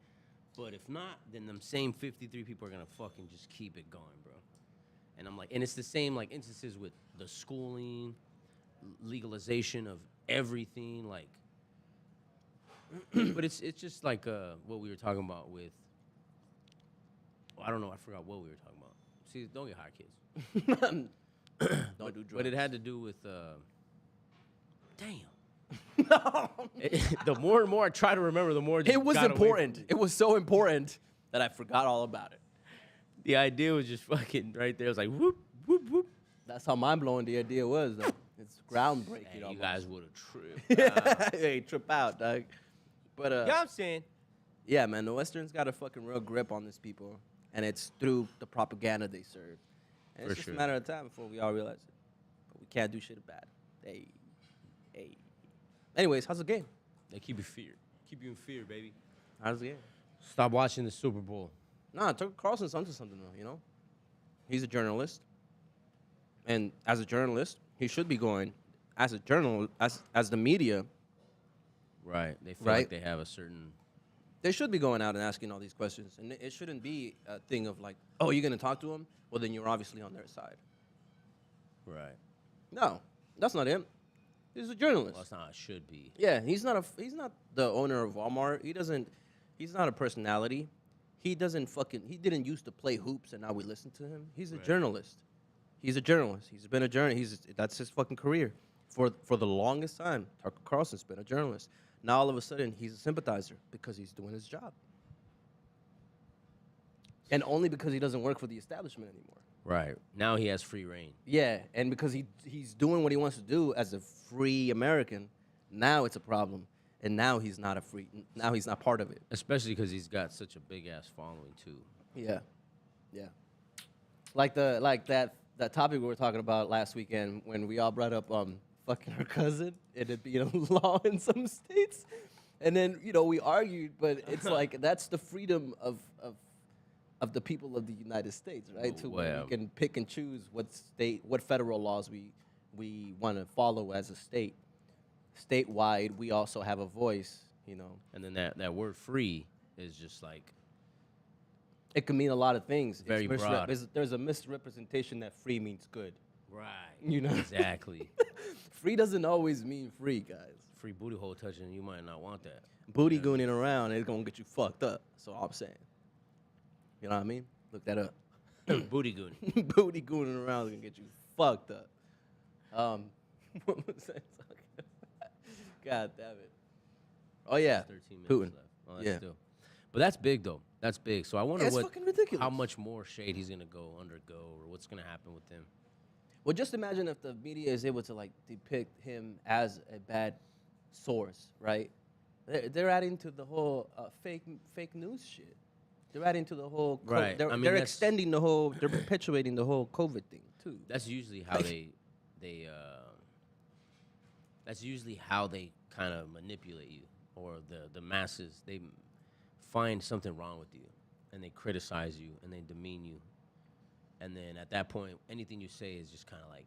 but if not, then them same 53 people are going to fucking just keep it going, bro. And I'm like, and it's the same like instances with the schooling, legalization of everything, like, but it's just like what we were talking about with, I don't know, I forgot what we were talking about. See, don't get high, kids. Don't do drugs. But it had to do with, damn. No. The more and more I try to remember, the more It was got away from important. me. It was so important that I forgot all about it. The idea was just fucking right there. It was like, whoop, whoop, whoop. That's how mind-blowing the idea was, though. It's groundbreaking. Hey, you almost. guys would have tripped. Hey, trip out, dog. But You know what I'm saying? yeah, man, the Westerns got a fucking real grip on these people, and it's through the propaganda they serve. And For it's just sure. a matter of time before we all realize it. But we can't do shit about it. Hey. Anyways, how's the game? They keep you in fear, baby. How's the game? Stop watching the Super Bowl. Nah, Tucker Carlson's onto something, though, you know? He's a journalist. And as a journalist, he should be going, as a journalist, as the media, Right. They feel Right. like they have a certain. they should be going out and asking all these questions. And it shouldn't be a thing of like, oh, you're going to talk to him? Well, then you're obviously on their side. Right. No, that's not him. He's a journalist. Well, that's not how it should be. Yeah, he's not the owner of Walmart. He's not a personality. He didn't used to play hoops and now we listen to him. He's a journalist. He's a journalist. He's been a journalist. That's his fucking career. For the longest time, Tucker Carlson's been a journalist. Now all of a sudden he's a sympathizer because he's doing his job. And only because he doesn't work for the establishment anymore. Right. Now he has free reign. Yeah, and because he's doing what he wants to do as a free American, now it's a problem. And now he's not part of it. Especially because he's got such a big ass following too. Yeah. Yeah. Like that topic we were talking about last weekend when we all brought up fucking her cousin and it being a law in some states. And then, we argued, but it's like that's the freedom of the people of the United States, right? To where we can pick and choose what federal laws we want to follow as a state. Statewide, we also have a voice, And then that word free is just like It can mean a lot of things. Very broad. There's a misrepresentation that free means good. right. Exactly. Free doesn't always mean free, guys. Free booty hole touching, you might not want that. Booty gooning around is gonna get you fucked up. That's all I'm saying. You know what I mean? Look that up. Booty goon. Booty gooning around is gonna get you fucked up. What was that talking about? God damn it. Oh yeah, 13 minutes Putin. left. Oh, that's Yeah. still. But that's big though. That's big. So I wonder Yeah, it's what fucking ridiculous. how much more shade he's gonna undergo, or what's gonna happen with him. Well, just imagine if the media is able to like depict him as a bad source, right? They're adding to the whole fake news shit. They're adding to the whole. Right. They're, I mean, they're that's- extending the whole. They're perpetuating the whole COVID thing too. That's usually how they that's usually how they kind of manipulate you, or the masses. They find something wrong with you, and they criticize you, and they demean you, and then at that point, anything you say is just kind of like,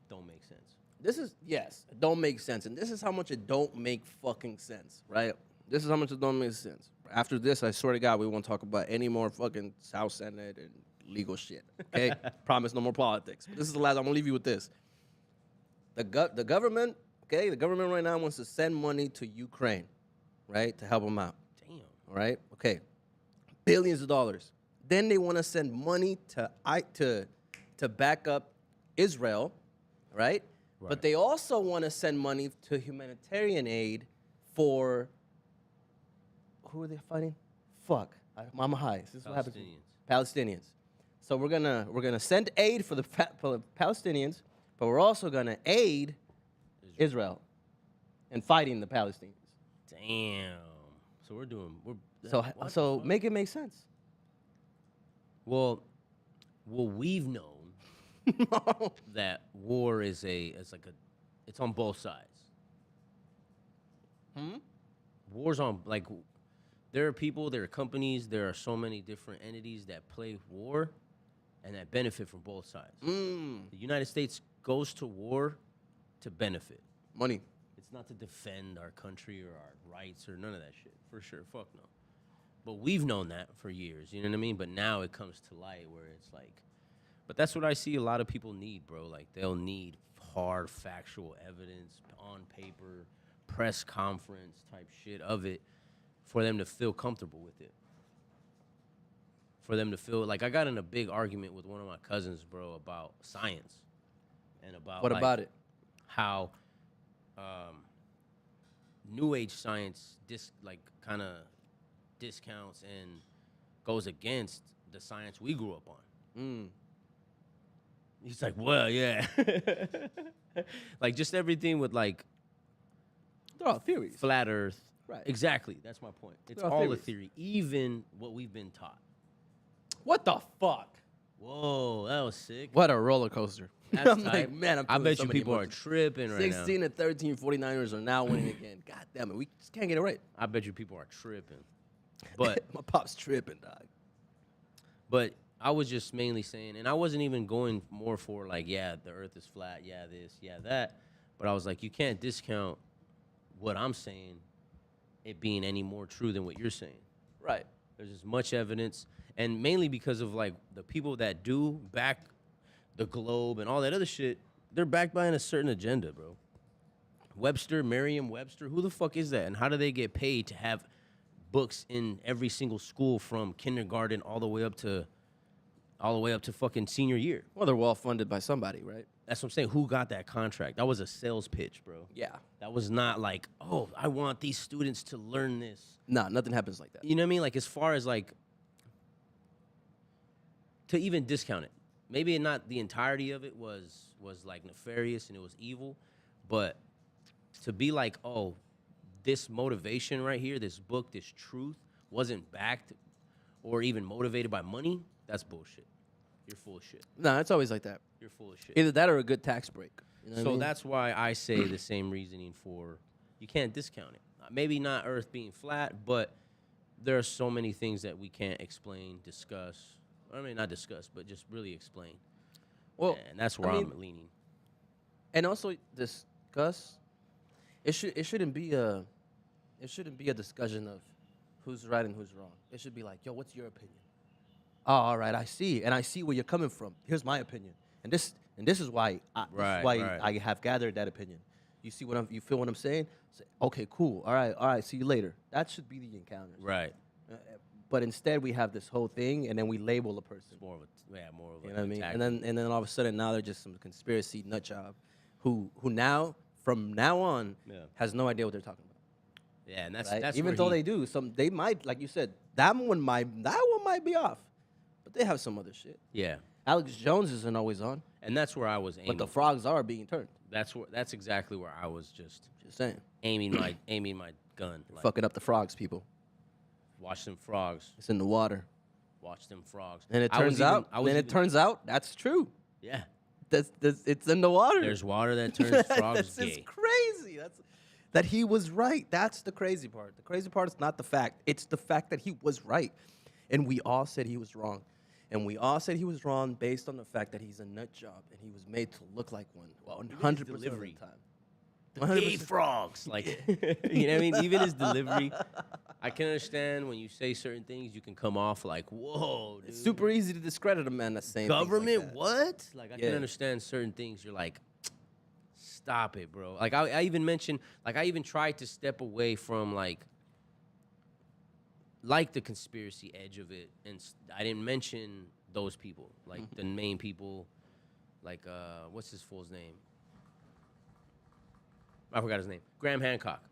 don't make sense. This is yes, it don't make sense, and this is how much it don't make fucking sense, right? This is how much it don't make sense. After this, I swear to God, we won't talk about any more fucking South Senate and legal shit. Okay, promise no more politics. But this is the last. I'm gonna leave you with this. The government, okay, the government right now wants to send money to Ukraine, right, to help them out. Damn. All right, okay, billions of dollars. Then they want to send money to back up Israel, right? But they also want to send money to humanitarian aid for who are they fighting? Fuck, I'm high. This is what happens. Palestinians. So we're gonna send aid for the Palestinians, but we're also gonna aid Israel in fighting the Palestinians. Damn. So So make it make sense. Well, we've known that war is it's on both sides. War's on, like, there are people, there are companies, there are so many different entities that play war and that benefit from both sides. The United States goes to war to benefit. Money. It's not to defend our country or our rights or none of that shit. For sure, fuck no. But we've known that for years, you know what I mean? But now it comes to light where it's like, but that's what I see a lot of people need, bro. Like, they'll need hard, factual evidence on paper, press conference type shit of it for them to feel comfortable with it. For them to feel, like, I got in a big argument with one of my cousins, bro, about science. And about, What like, about it? how New Age science kind of discounts and goes against the science we grew up on. He's like, well, yeah. Like, just everything with, like, They're all theories. flat Earth. Right. Exactly. That's my point. It's They're all all a theories. theory, even what we've been taught. What the fuck? Whoa, that was sick. What a roller coaster. That's I'm tight. like, man, I feeling bet so you many people are emotions. tripping right now. 16 and 13 49ers are now winning again. God damn it. We just can't get it right. I bet you people are tripping. But My pop's tripping, dog. But I was just mainly saying, and I wasn't even going more for, like, yeah, the earth is flat, yeah, this, yeah, that. But I was like, you can't discount what I'm saying, it being any more true than what you're saying. Right. There's as much evidence, and mainly because of, like, the people that do back the globe and all that other shit, they're backed by a certain agenda, bro. Merriam-Webster, who the fuck is that? And how do they get paid to have books in every single school from kindergarten all the way up to fucking senior year? Well, they're well funded by somebody, right? That's what I'm saying. Who got that contract? That was a sales pitch, bro. Yeah. That was not like, oh, I want these students to learn this. Nah, nothing happens like that. You know what I mean? Like, as far as, like, to even discount it. Maybe not the entirety of it was like nefarious and it was evil, but to be like, oh, this motivation right here, this book, this truth wasn't backed or even motivated by money, that's bullshit. You're full of shit. Nah, it's always like that. You're full of shit. Either that or a good tax break. You know what I So mean? that's why I say the same reasoning for you can't discount it. Maybe not Earth being flat, but there are so many things that we can't explain, discuss. I mean, not discuss, but just really explain. Well, And that's where I I'm mean, leaning. and also discuss. It shouldn't be a discussion of who's right and who's wrong. It should be like, yo, what's your opinion? Oh, all right, I see, and I see where you're coming from. Here's my opinion, and this is why Right. I have gathered that opinion. You see you feel what I'm saying? Say, okay, cool. All right. See you later. That should be the encounter. Right. but instead we have this whole thing, and then we label a person. More of a more of a. You know what I mean? attack. And then all of a sudden now they're just some conspiracy nut job, who now from now on has no idea what they're talking about. Yeah, and that's Right? that's Even where though he- they do, they might, like you said, that one might be off, but they have some other shit. Yeah, Alex Jones isn't always on, and that's where I was aiming. but the frogs are being turned. That's exactly where I was just Just saying, aiming my gun. Like, fucking up the frogs, people. watch them frogs. It's in the water, Watch them frogs. and it I was turns even- out, I was then it even- turns out that's true. Yeah, That's it's in the water. there's water that turns frogs That's gay. just crazy. That he was right. That's the crazy part. The crazy part is not the fact. It's the fact that he was right. And we all said he was wrong. And we all said he was wrong based on the fact that he's a nut job and he was made to look like one. Well, 100% of the delivery. time. Gay frogs, like you know what I mean. Even his delivery, I can understand when you say certain things, you can come off like, "Whoa, dude. It's super easy to discredit a man that's saying things like government that. what?" Like I Yeah. can understand certain things. You're like, "Stop it, bro." Like I even mentioned, like I even tried to step away from like the conspiracy edge of it, and I didn't mention those people, like the main people, like what's his fool's name? I forgot his name. Graham Hancock.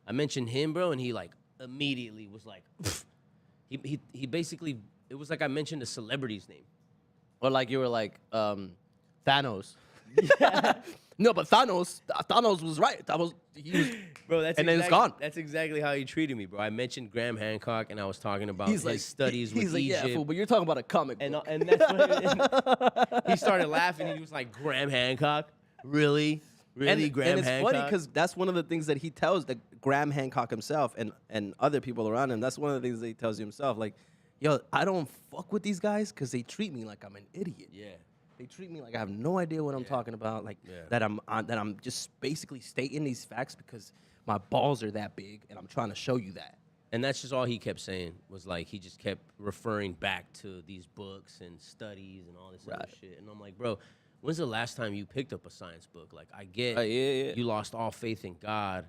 I mentioned him, bro, and he like immediately was like, he basically, it was like I mentioned a celebrity's name. Or like you were like, Thanos. No, but Thanos was right. He was, Bro, that's and then it's gone. That's exactly how he treated me, bro. I mentioned Graham Hancock, and I was talking about he's his like, studies he's with like, Egypt. yeah, fool, but you're talking about a comic book. and that's what he started laughing. And he was like, "Graham Hancock, really, Graham and it's Hancock." funny because that's one of the things that he tells the Graham Hancock himself and other people around him. That's one of the things that he tells you himself. Like, yo, I don't fuck with these guys because they treat me like I'm an idiot. yeah, They treat me like I have no idea what I'm talking about. Like that I'm just basically stating these facts because my balls are that big and I'm trying to show you that. and that's just all he kept saying was like he just kept referring back to these books and studies and all this other shit. And I'm like, bro, when's the last time you picked up a science book? Like, I get you lost all faith in God,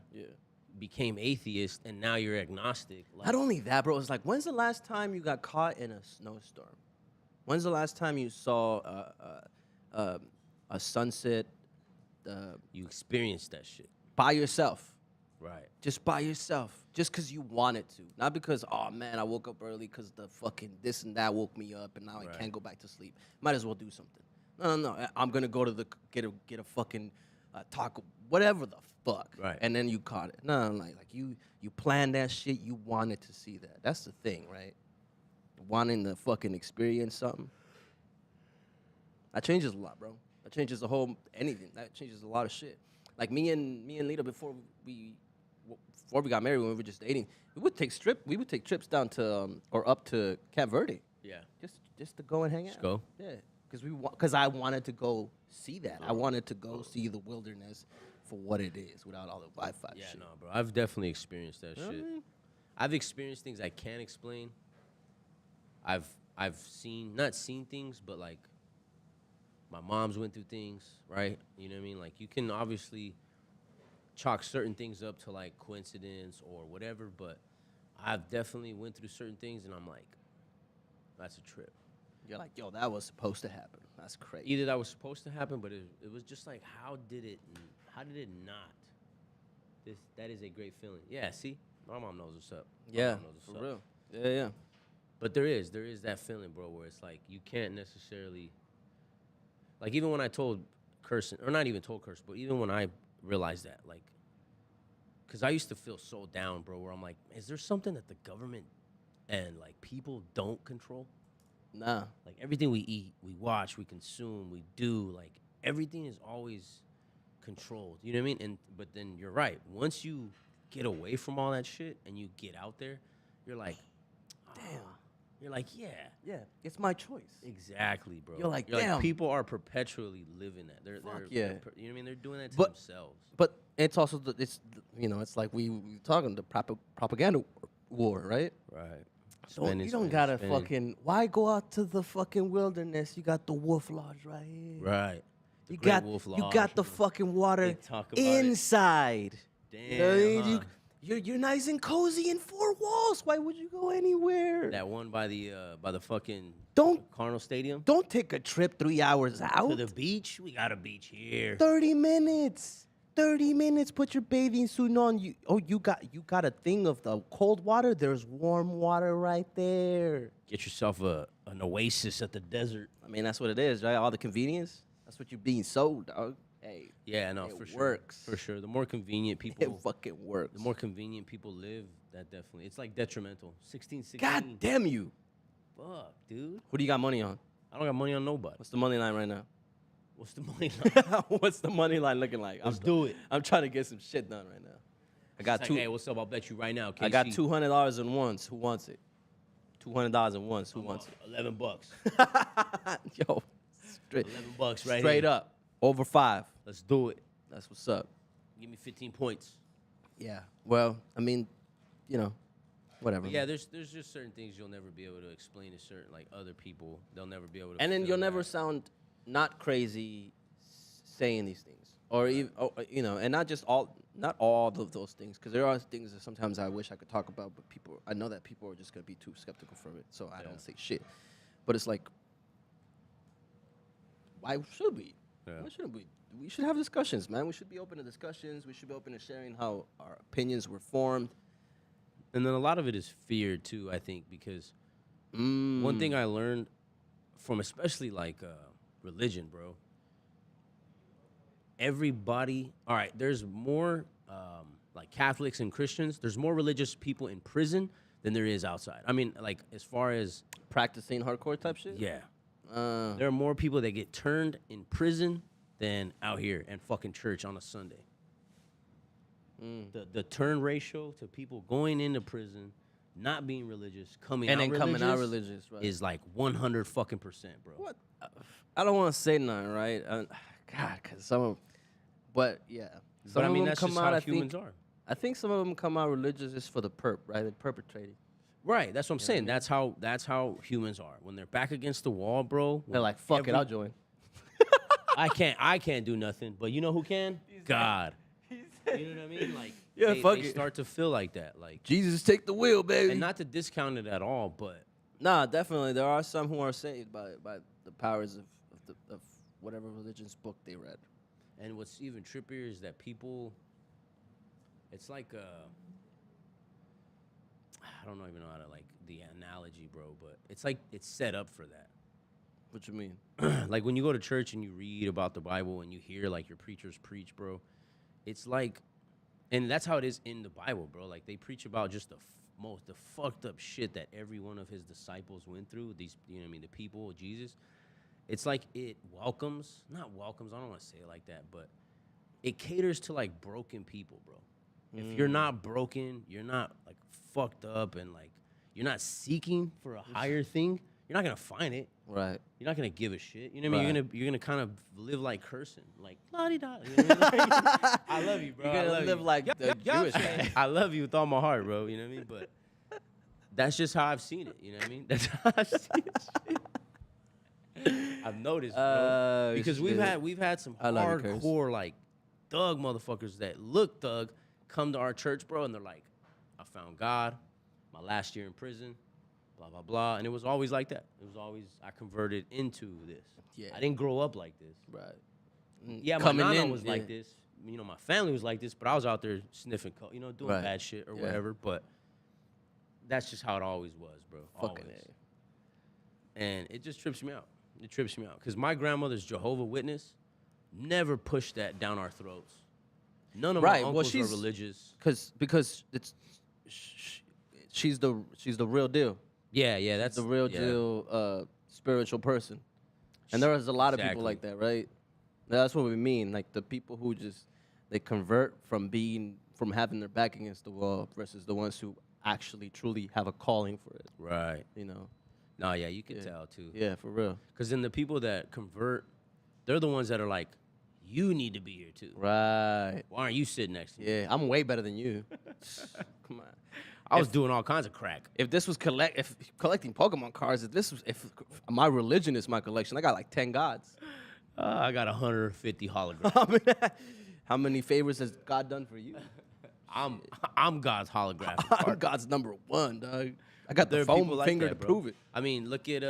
became atheist, and now you're agnostic. Like, Not only that, bro, it's like, when's the last time you got caught in a snowstorm? When's the last time you saw a sunset you experienced that shit, by yourself? right? Just by yourself. Just because you wanted to. Not because, oh, man, I woke up early because the fucking this and that woke me up and now I can't go back to sleep. Might as well do something. No. I'm going to go to get a fucking taco, whatever the fuck. Right. And then you caught it. No, like you planned that shit. You wanted to see that. That's the thing, right? Wanting to fucking experience something. That changes a lot, bro. That changes the whole anything. That changes a lot of shit. Like me and Lita before we got married, when we were just dating, we would take trips down to or up to Cape Verde. Yeah, Just to go and hang out. go. Yeah, because I wanted to go see that. I wanted to go see the wilderness for what it is without all the Wi-Fi Yeah, shit. no, bro. I've definitely experienced that shit. Really? I've experienced things I can't explain. I've not seen things, but like my mom's went through things, right? You know what I mean? Like you can obviously chalk certain things up to like coincidence or whatever, but I've definitely went through certain things and I'm like, that's a trip. You're like, yo, that was supposed to happen. That's crazy. Either that was supposed to happen, but it was just like, how did it not? That is a great feeling. Yeah, see? My mom knows what's up. My Yeah, mom knows what's for up. real. Yeah. But there is that feeling, bro, where it's like you can't necessarily, like even when I told Kirsin, or not even told Kirsin, but even when I realized that, like, because I used to feel so down, bro, where I'm like, is there something that the government and like people don't control? Nah. Like everything we eat, we watch, we consume, we do, like everything is always controlled. You know what I mean? But then you're right. Once you get away from all that shit and you get out there, you're like, damn. You're like, yeah, it's my choice. exactly, bro. You're like, damn. People are perpetually living that. They're yeah. you know what I mean? They're doing that to But- themselves. But it's also it's like we talking the propaganda war, right? Right. You don't gotta fucking. Why go out to the fucking wilderness? You got the wolf lodge right here. Right. The You Great got Wolf you Lodge. got the fucking water They talk about it. inside. Damn. You know what I mean? Huh? You're nice and cozy in four walls. Why would you go anywhere? That one by the fucking Don't Cardinal Stadium. don't take a trip 3 hours out. To the beach. We got a beach here. 30 minutes. 30 minutes. Put your bathing suit on. You got a thing of the cold water. There's warm water right there. Get yourself an oasis at the desert. I mean, that's what it is, right? All the convenience. That's what you're being sold, dog. Hey. Yeah, no, it for sure. works. For sure. The more convenient people It fucking works. the more convenient people live, that definitely it's like detrimental. 16. God damn you. Fuck, dude. Who do you got money on? I don't got money on nobody. What's the money line right now? What's the money line? What's the money line looking like? Let's do it. I'm trying to get some shit done right now. I got It's two. like, hey, what's up? I'll bet you right now, KC. I got $200 in ones. Who wants it? $200 in ones. Who wants it? $11. Yo, straight, $11 right straight here. up over 5. Let's do it. That's what's up. Give me 15 points. Yeah. Well, I mean, you know, whatever. But yeah, there's just certain things you'll never be able to explain to certain like other people. They'll never be able to. And then fill you'll never that. sound not crazy saying these things, or even you know, and not all of those things, because there are things that sometimes I wish I could talk about, but I know that people are just gonna be too skeptical from it, so I don't say shit. But it's like, why should we? Yeah. Why shouldn't we? We should have discussions, man. We should be open to discussions. We should be open to sharing how our opinions were formed. And then a lot of it is fear too, I think, because one thing I learned from especially like religion, bro. Everybody, all right, there's more like Catholics and Christians. There's more religious people in prison than there is outside. I mean, like as far as Practicing hardcore type shit. yeah, Uh, there are more people that get turned in prison than out here and fucking church on a Sunday. The turn ratio to people going into prison, not being religious, coming and out then coming out religious, right? is like 100%, bro. What? I don't want to say nothing, right? God, because some of, but yeah, some But I of mean, them that's come just out. how I humans think, are. I think some of them come out religious just for the perp, right? They're perpetrating. Right, that's what I'm saying. That's how humans are. When they're back against the wall, bro. They're like, fuck it, I'll join. I can't do nothing. But you know who can? God. You know what I mean? Like, Yeah, they, fuck they it. start to feel like that. Like, Jesus, take the wheel, baby. and not to discount it at all, but Nah, definitely, there are some who are saved by the powers of whatever religion's book they read. and what's even trippier is that people. It's like I don't even know how to like the analogy, bro, but it's like it's set up for that. What you mean? Like when you go to church and you read about the Bible and you hear like your preachers preach, bro, it's like, and that's how it is in the Bible, bro. Like they preach about just the fucked up shit that every one of his disciples went through. These, you know what I mean, the people of Jesus. It's like it not welcomes, I don't want to say it like that, but it caters to like broken people, bro. If you're not broken, you're not like fucked up and like you're not seeking for a higher thing, you're not gonna find it. Right. You're not gonna give a shit. You know what I mean? Right. You're gonna kind of live like Kirsin, like la-di-da. You know what I mean? I love you, bro. You're I gonna love live you. like the Jewish guy. I love you with all my heart, bro. You know what I mean? But that's just how I've seen it. You know what I mean? That's how I've seen it. I've noticed, bro. Because we've had some I love you, Kirsin. hardcore like thug motherfuckers that look thug come to our church, bro, and they're like, I found God, my last year in prison, blah, blah, blah. And it was always like that. It was always, I converted into this. Yeah. I didn't grow up like this. Right. Yeah, Coming my nana in, was like yeah. this. You know, my family was like this, but I was out there sniffing, you know, doing Right. bad shit or Yeah. whatever. But that's just how it always was, bro. Fucking Always. A. And it just trips me out. It trips me out. Because my grandmother's Jehovah Witness never pushed that down our throats. None of Right, my well, uncles are she's- religious. Because it's she's the real deal. Yeah, that's The real yeah. deal spiritual person. And there is a lot of people Exactly. like that, right? That's what we mean. Like the people who just they convert from having their back against the wall versus the ones who actually truly have a calling for it. Right. You know? No, yeah, you can Yeah. tell too. Yeah, for real. Because then the people that convert, they're the ones that are like, you need to be here too. Right. Why aren't you sitting next to me? Yeah, I'm way better than you. Come on. I was doing all kinds of crack. If this was collecting Pokemon cards, if my religion is my collection, I got like 10 gods. I got 150 holograms. How many favors has God done for you? I'm God's holographic I'm partner. God's number one, dog. I got There the are foam people like finger that, to bro. prove it. I mean, look at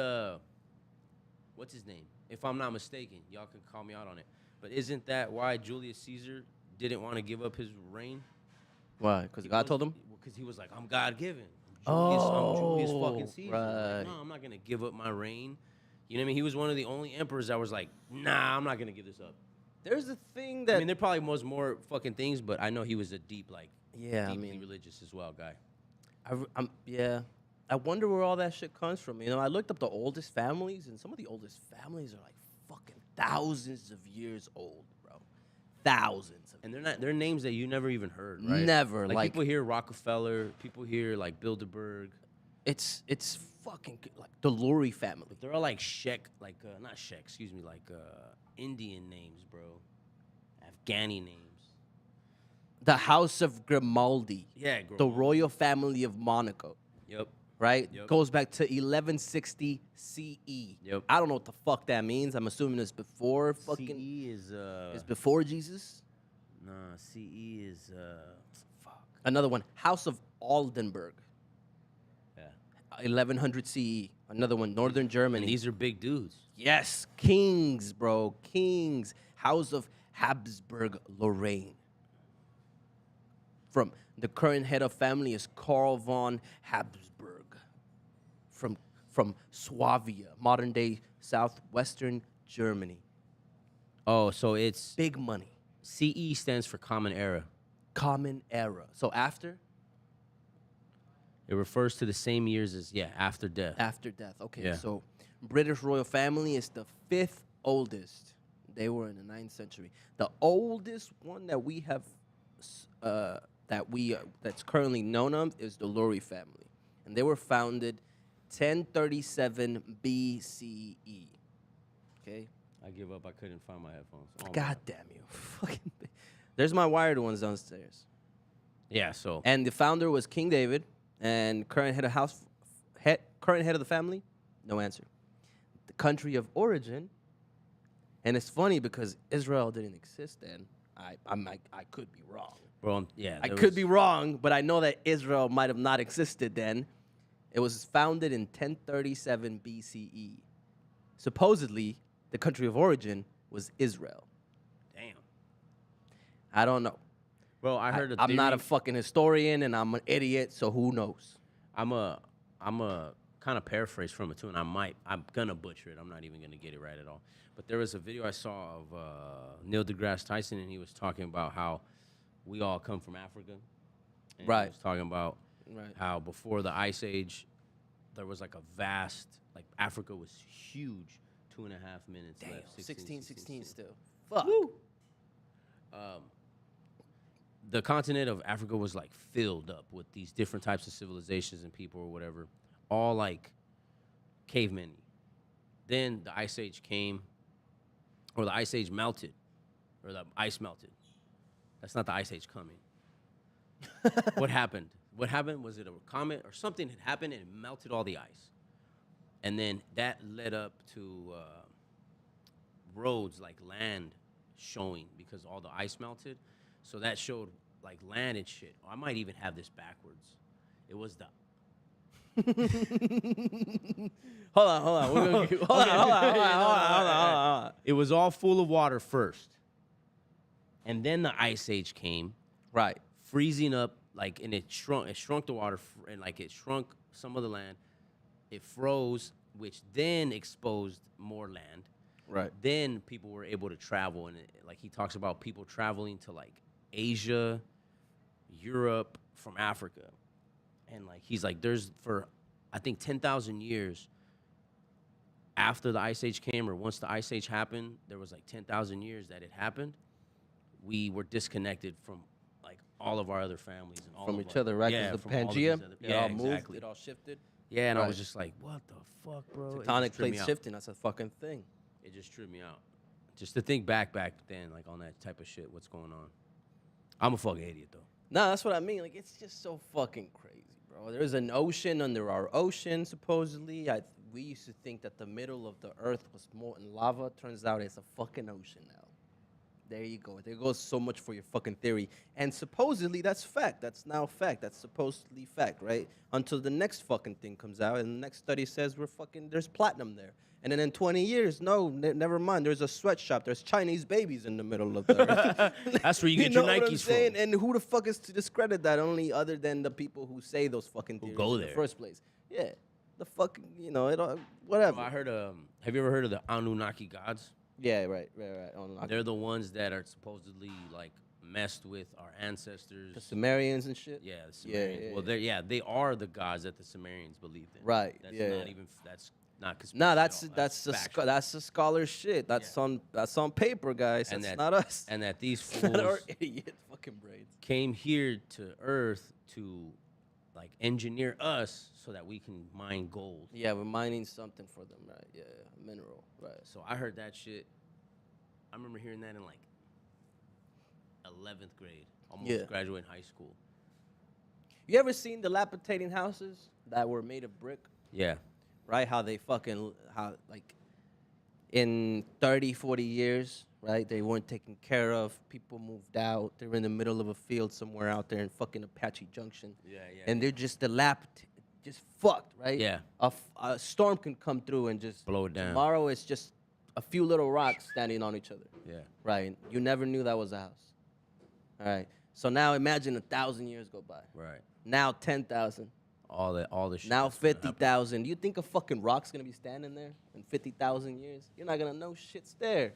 what's his name? If I'm not mistaken, y'all can call me out on it. But isn't that why Julius Caesar didn't want to give up his reign? Why? Because God told him? Because he was like, I'm God given. I'm Oh, Julius fucking Caesar. right. Like, no, I'm not gonna give up my reign. You know what I mean? He was one of the only emperors that was like, nah, I'm not gonna give this up. There's a thing that... I mean, there probably was more fucking things, but I know he was a deep, like, Yeah, I deeply mean- religious as well guy. yeah. I wonder where all that shit comes from. You know, I looked up the oldest families, and some of the oldest families are like fucking thousands of years old, bro. Thousands. And they're names that you never even heard, right? Never, like- people hear Rockefeller, people hear like Bilderberg. It's fucking like the Lurie family. They're all like not Sheikh, excuse me, like Indian names, bro. Afghani names. The House of Grimaldi. Yeah, The royal family of Monaco. Yep. Right? Yep. Goes back to 1160 CE. Yep. I don't know what the fuck that means. I'm assuming it's before fucking... CE is It's before Jesus? nah, CE is fuck. Another one, House of Oldenburg. Yeah. 1100 CE. Another one, Northern Germany. And these are big dudes. Yes, kings, bro. Kings. House of Habsburg Lorraine. From the current head of family is Karl von Habsburg. From Swabia, modern day southwestern Germany. Oh, so it's Big money. CE stands for Common Era. Common era. So after? It refers to the same years as after death. After death. Okay, Yeah. so British royal family is the 5th oldest. They were in the 9th century. The oldest one that we have, that's currently known of, is the Lurie family, and they were founded 1037 BCE. Okay. I give up. I couldn't find my headphones. Oh my God damn you! Fucking. There's my wired ones downstairs. Yeah. So And the founder was King David, and current head of the family, no answer. The country of origin, and it's funny because Israel didn't exist then. I could be wrong. bro, yeah. I could be wrong, but I know that Israel might have not existed then. It was founded in 1037 BCE. Supposedly, the country of origin was Israel. Damn. I don't know. Bro, I heard. I'm not a fucking historian, and I'm an idiot, so who knows? I'm a kind of paraphrase from it too, and I'm gonna butcher it. I'm not even gonna get it right at all. But there was a video I saw of Neil deGrasse Tyson, and he was talking about how we all come from Africa. And Right. He was talking about how before the Ice Age, there was like a vast, like Africa was huge. 2.5 minutes Damn, left. 16 still. Fuck. The continent of Africa was like filled up with these different types of civilizations and people or whatever, all like cavemen. Then the Ice Age came, or the Ice Age melted, or the ice melted. That's not the Ice Age coming. What happened? What happened? Was it a comet or something had happened and it melted all the ice? And then that led up to roads, like land showing because all the ice melted. So that showed like land and shit. I might even have this backwards. It was the... Hold on. Hold on. It was all full of water first. And then the Ice Age came. Right. Freezing up, like, and it shrunk the water, and like it shrunk some of the land. It froze, which then exposed more land. Right. Then people were able to travel, and like he talks about people traveling to like Asia, Europe from Africa, and like he's like, there's for I think 10,000 years after the Ice Age came, or once the Ice Age happened, there was like 10,000 years that it happened. We were disconnected from like all of our other families and all From of each our, other, right? Yeah, Because the from all of these Pangea, other- it all exactly. moved, it all shifted. Yeah, and I Right. was just like, what the fuck, bro? It Tectonic just tripped me plates out. shifting, that's a fucking thing. It just tripped me out. Just to think back then, like on that type of shit, what's going on. I'm a fucking idiot, though. No, that's what I mean. Like, it's just so fucking crazy, bro. There's an ocean under our ocean, supposedly. We used to think that the middle of the earth was molten lava. Turns out it's a fucking ocean now. There you go. There goes so much for your fucking theory. And supposedly that's fact. That's now fact. That's supposedly fact, right? Until the next fucking thing comes out and the next study says there's platinum there. And then in 20 years, never mind. There's a sweatshop. There's Chinese babies in the middle of the earth. That's where you get your know what I'm Nikes saying? from. And who the fuck is to discredit that? Only other than the people who say those fucking theories go in there. the first place. Yeah. The fucking, whatever. Bro, I heard. Have you ever heard of the Anunnaki gods? Yeah, right. They're the ones that are supposedly like messed with our ancestors. The Sumerians and shit. Yeah, the Sumerians. yeah, Well, they are the gods that the Sumerians believed in. Right. That's yeah. not even. That's not conspiracy. No, at all. that's the scholar shit. That's on paper, guys. And That's not us. And that these It's not our fools idiot fucking brains. came here to Earth to like engineer us so that we can mine gold. Yeah, we're mining something for them, right? Yeah, mineral, right? So I heard that shit. I remember hearing that in like 11th grade, almost graduating high school. You ever seen dilapidating houses that were made of brick? Yeah. Right? How like in 30, 40 years, right? They weren't taken care of. People moved out. They're in the middle of a field somewhere out there in fucking Apache Junction. Yeah. And they're just dilapidated, just fucked, right? Yeah. A storm can come through and just Blow it down. Tomorrow it's just a few little rocks standing on each other. Yeah. Right? You never knew that was a house. All right. So now imagine 1,000 years go by. Right. Now 10,000. All the shit. Now that's gonna happen. 50,000. Do you think a fucking rock's gonna be standing there in 50,000 years? You're not gonna know shit's there.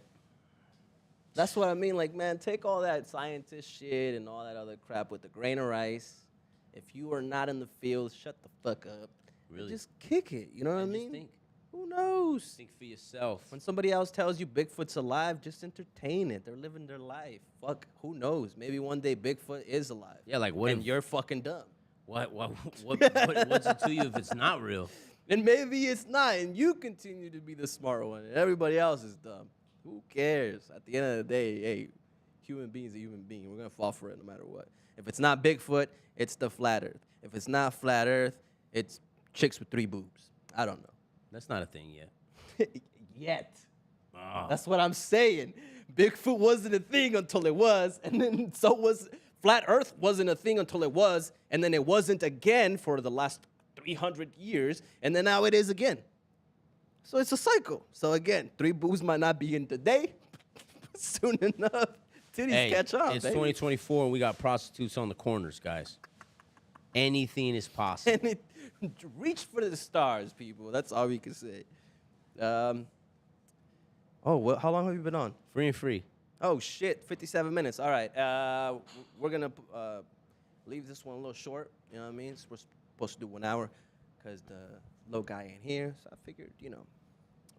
That's what I mean. Like, man, take all that scientist shit and all that other crap with a grain of rice. If you are not in the field, shut the fuck up. Really? Just kick it. You know what I And just mean? think. Who knows? Think for yourself. When somebody else tells you Bigfoot's alive, just entertain it. They're living their life. Fuck, who knows? Maybe one day Bigfoot is alive. Yeah, like what? And you're fucking dumb. What's it to you if it's not real? And maybe it's not, and you continue to be the smart one, and everybody else is dumb. Who cares? At the end of the day, hey, human being's a human being. We're gonna fall for it no matter what. If it's not Bigfoot, it's the flat Earth. If it's not flat Earth, it's chicks with 3 boobs. I don't know. That's not a thing yet. Yet. Oh. That's what I'm saying. Bigfoot wasn't a thing until it was, and then so was flat Earth wasn't a thing until it was, and then it wasn't again for the last 300 years, and then now it is again. So it's a cycle. So again, 3 boobs might not be in today, but soon enough, titties catch on. It's baby. 2024 and we got prostitutes on the corners, guys. Anything is possible. And reach for the stars, people. That's all we can say. How long have you been on? Free and free. Oh, shit, 57 minutes. All right. We're going to leave this one a little short. You know what I mean? We're supposed to do 1 hour because the low guy ain't here. So I figured,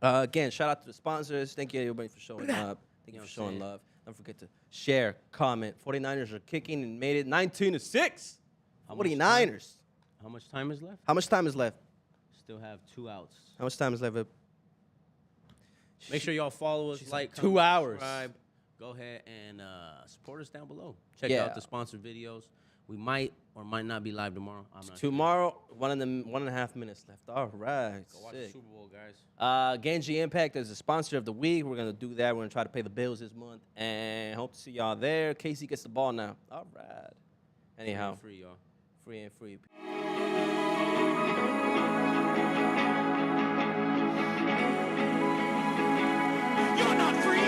Again, shout out to the sponsors. Thank you, everybody, for showing up. Thank you for showing love. Don't forget to share, comment. 49ers are kicking and made it 19-6. 49ers. How much time is left? How much time is left? Still have 2 outs. How much time is left? Make sure y'all follow us, like, 2 comment, hours. subscribe. Go ahead and support us down below. Check Yeah. out the sponsored videos. We might or might not be live tomorrow. I'm not Tomorrow, 1.5 minutes left. All right. sure. Go watch the Sick. Super Bowl, guys. Genji Impact is the sponsor of the week. We're going to do that. We're going to try to pay the bills this month. And hope to see y'all there. Casey gets the ball now. All right. Anyhow, Free, y'all. free and free. You're not free.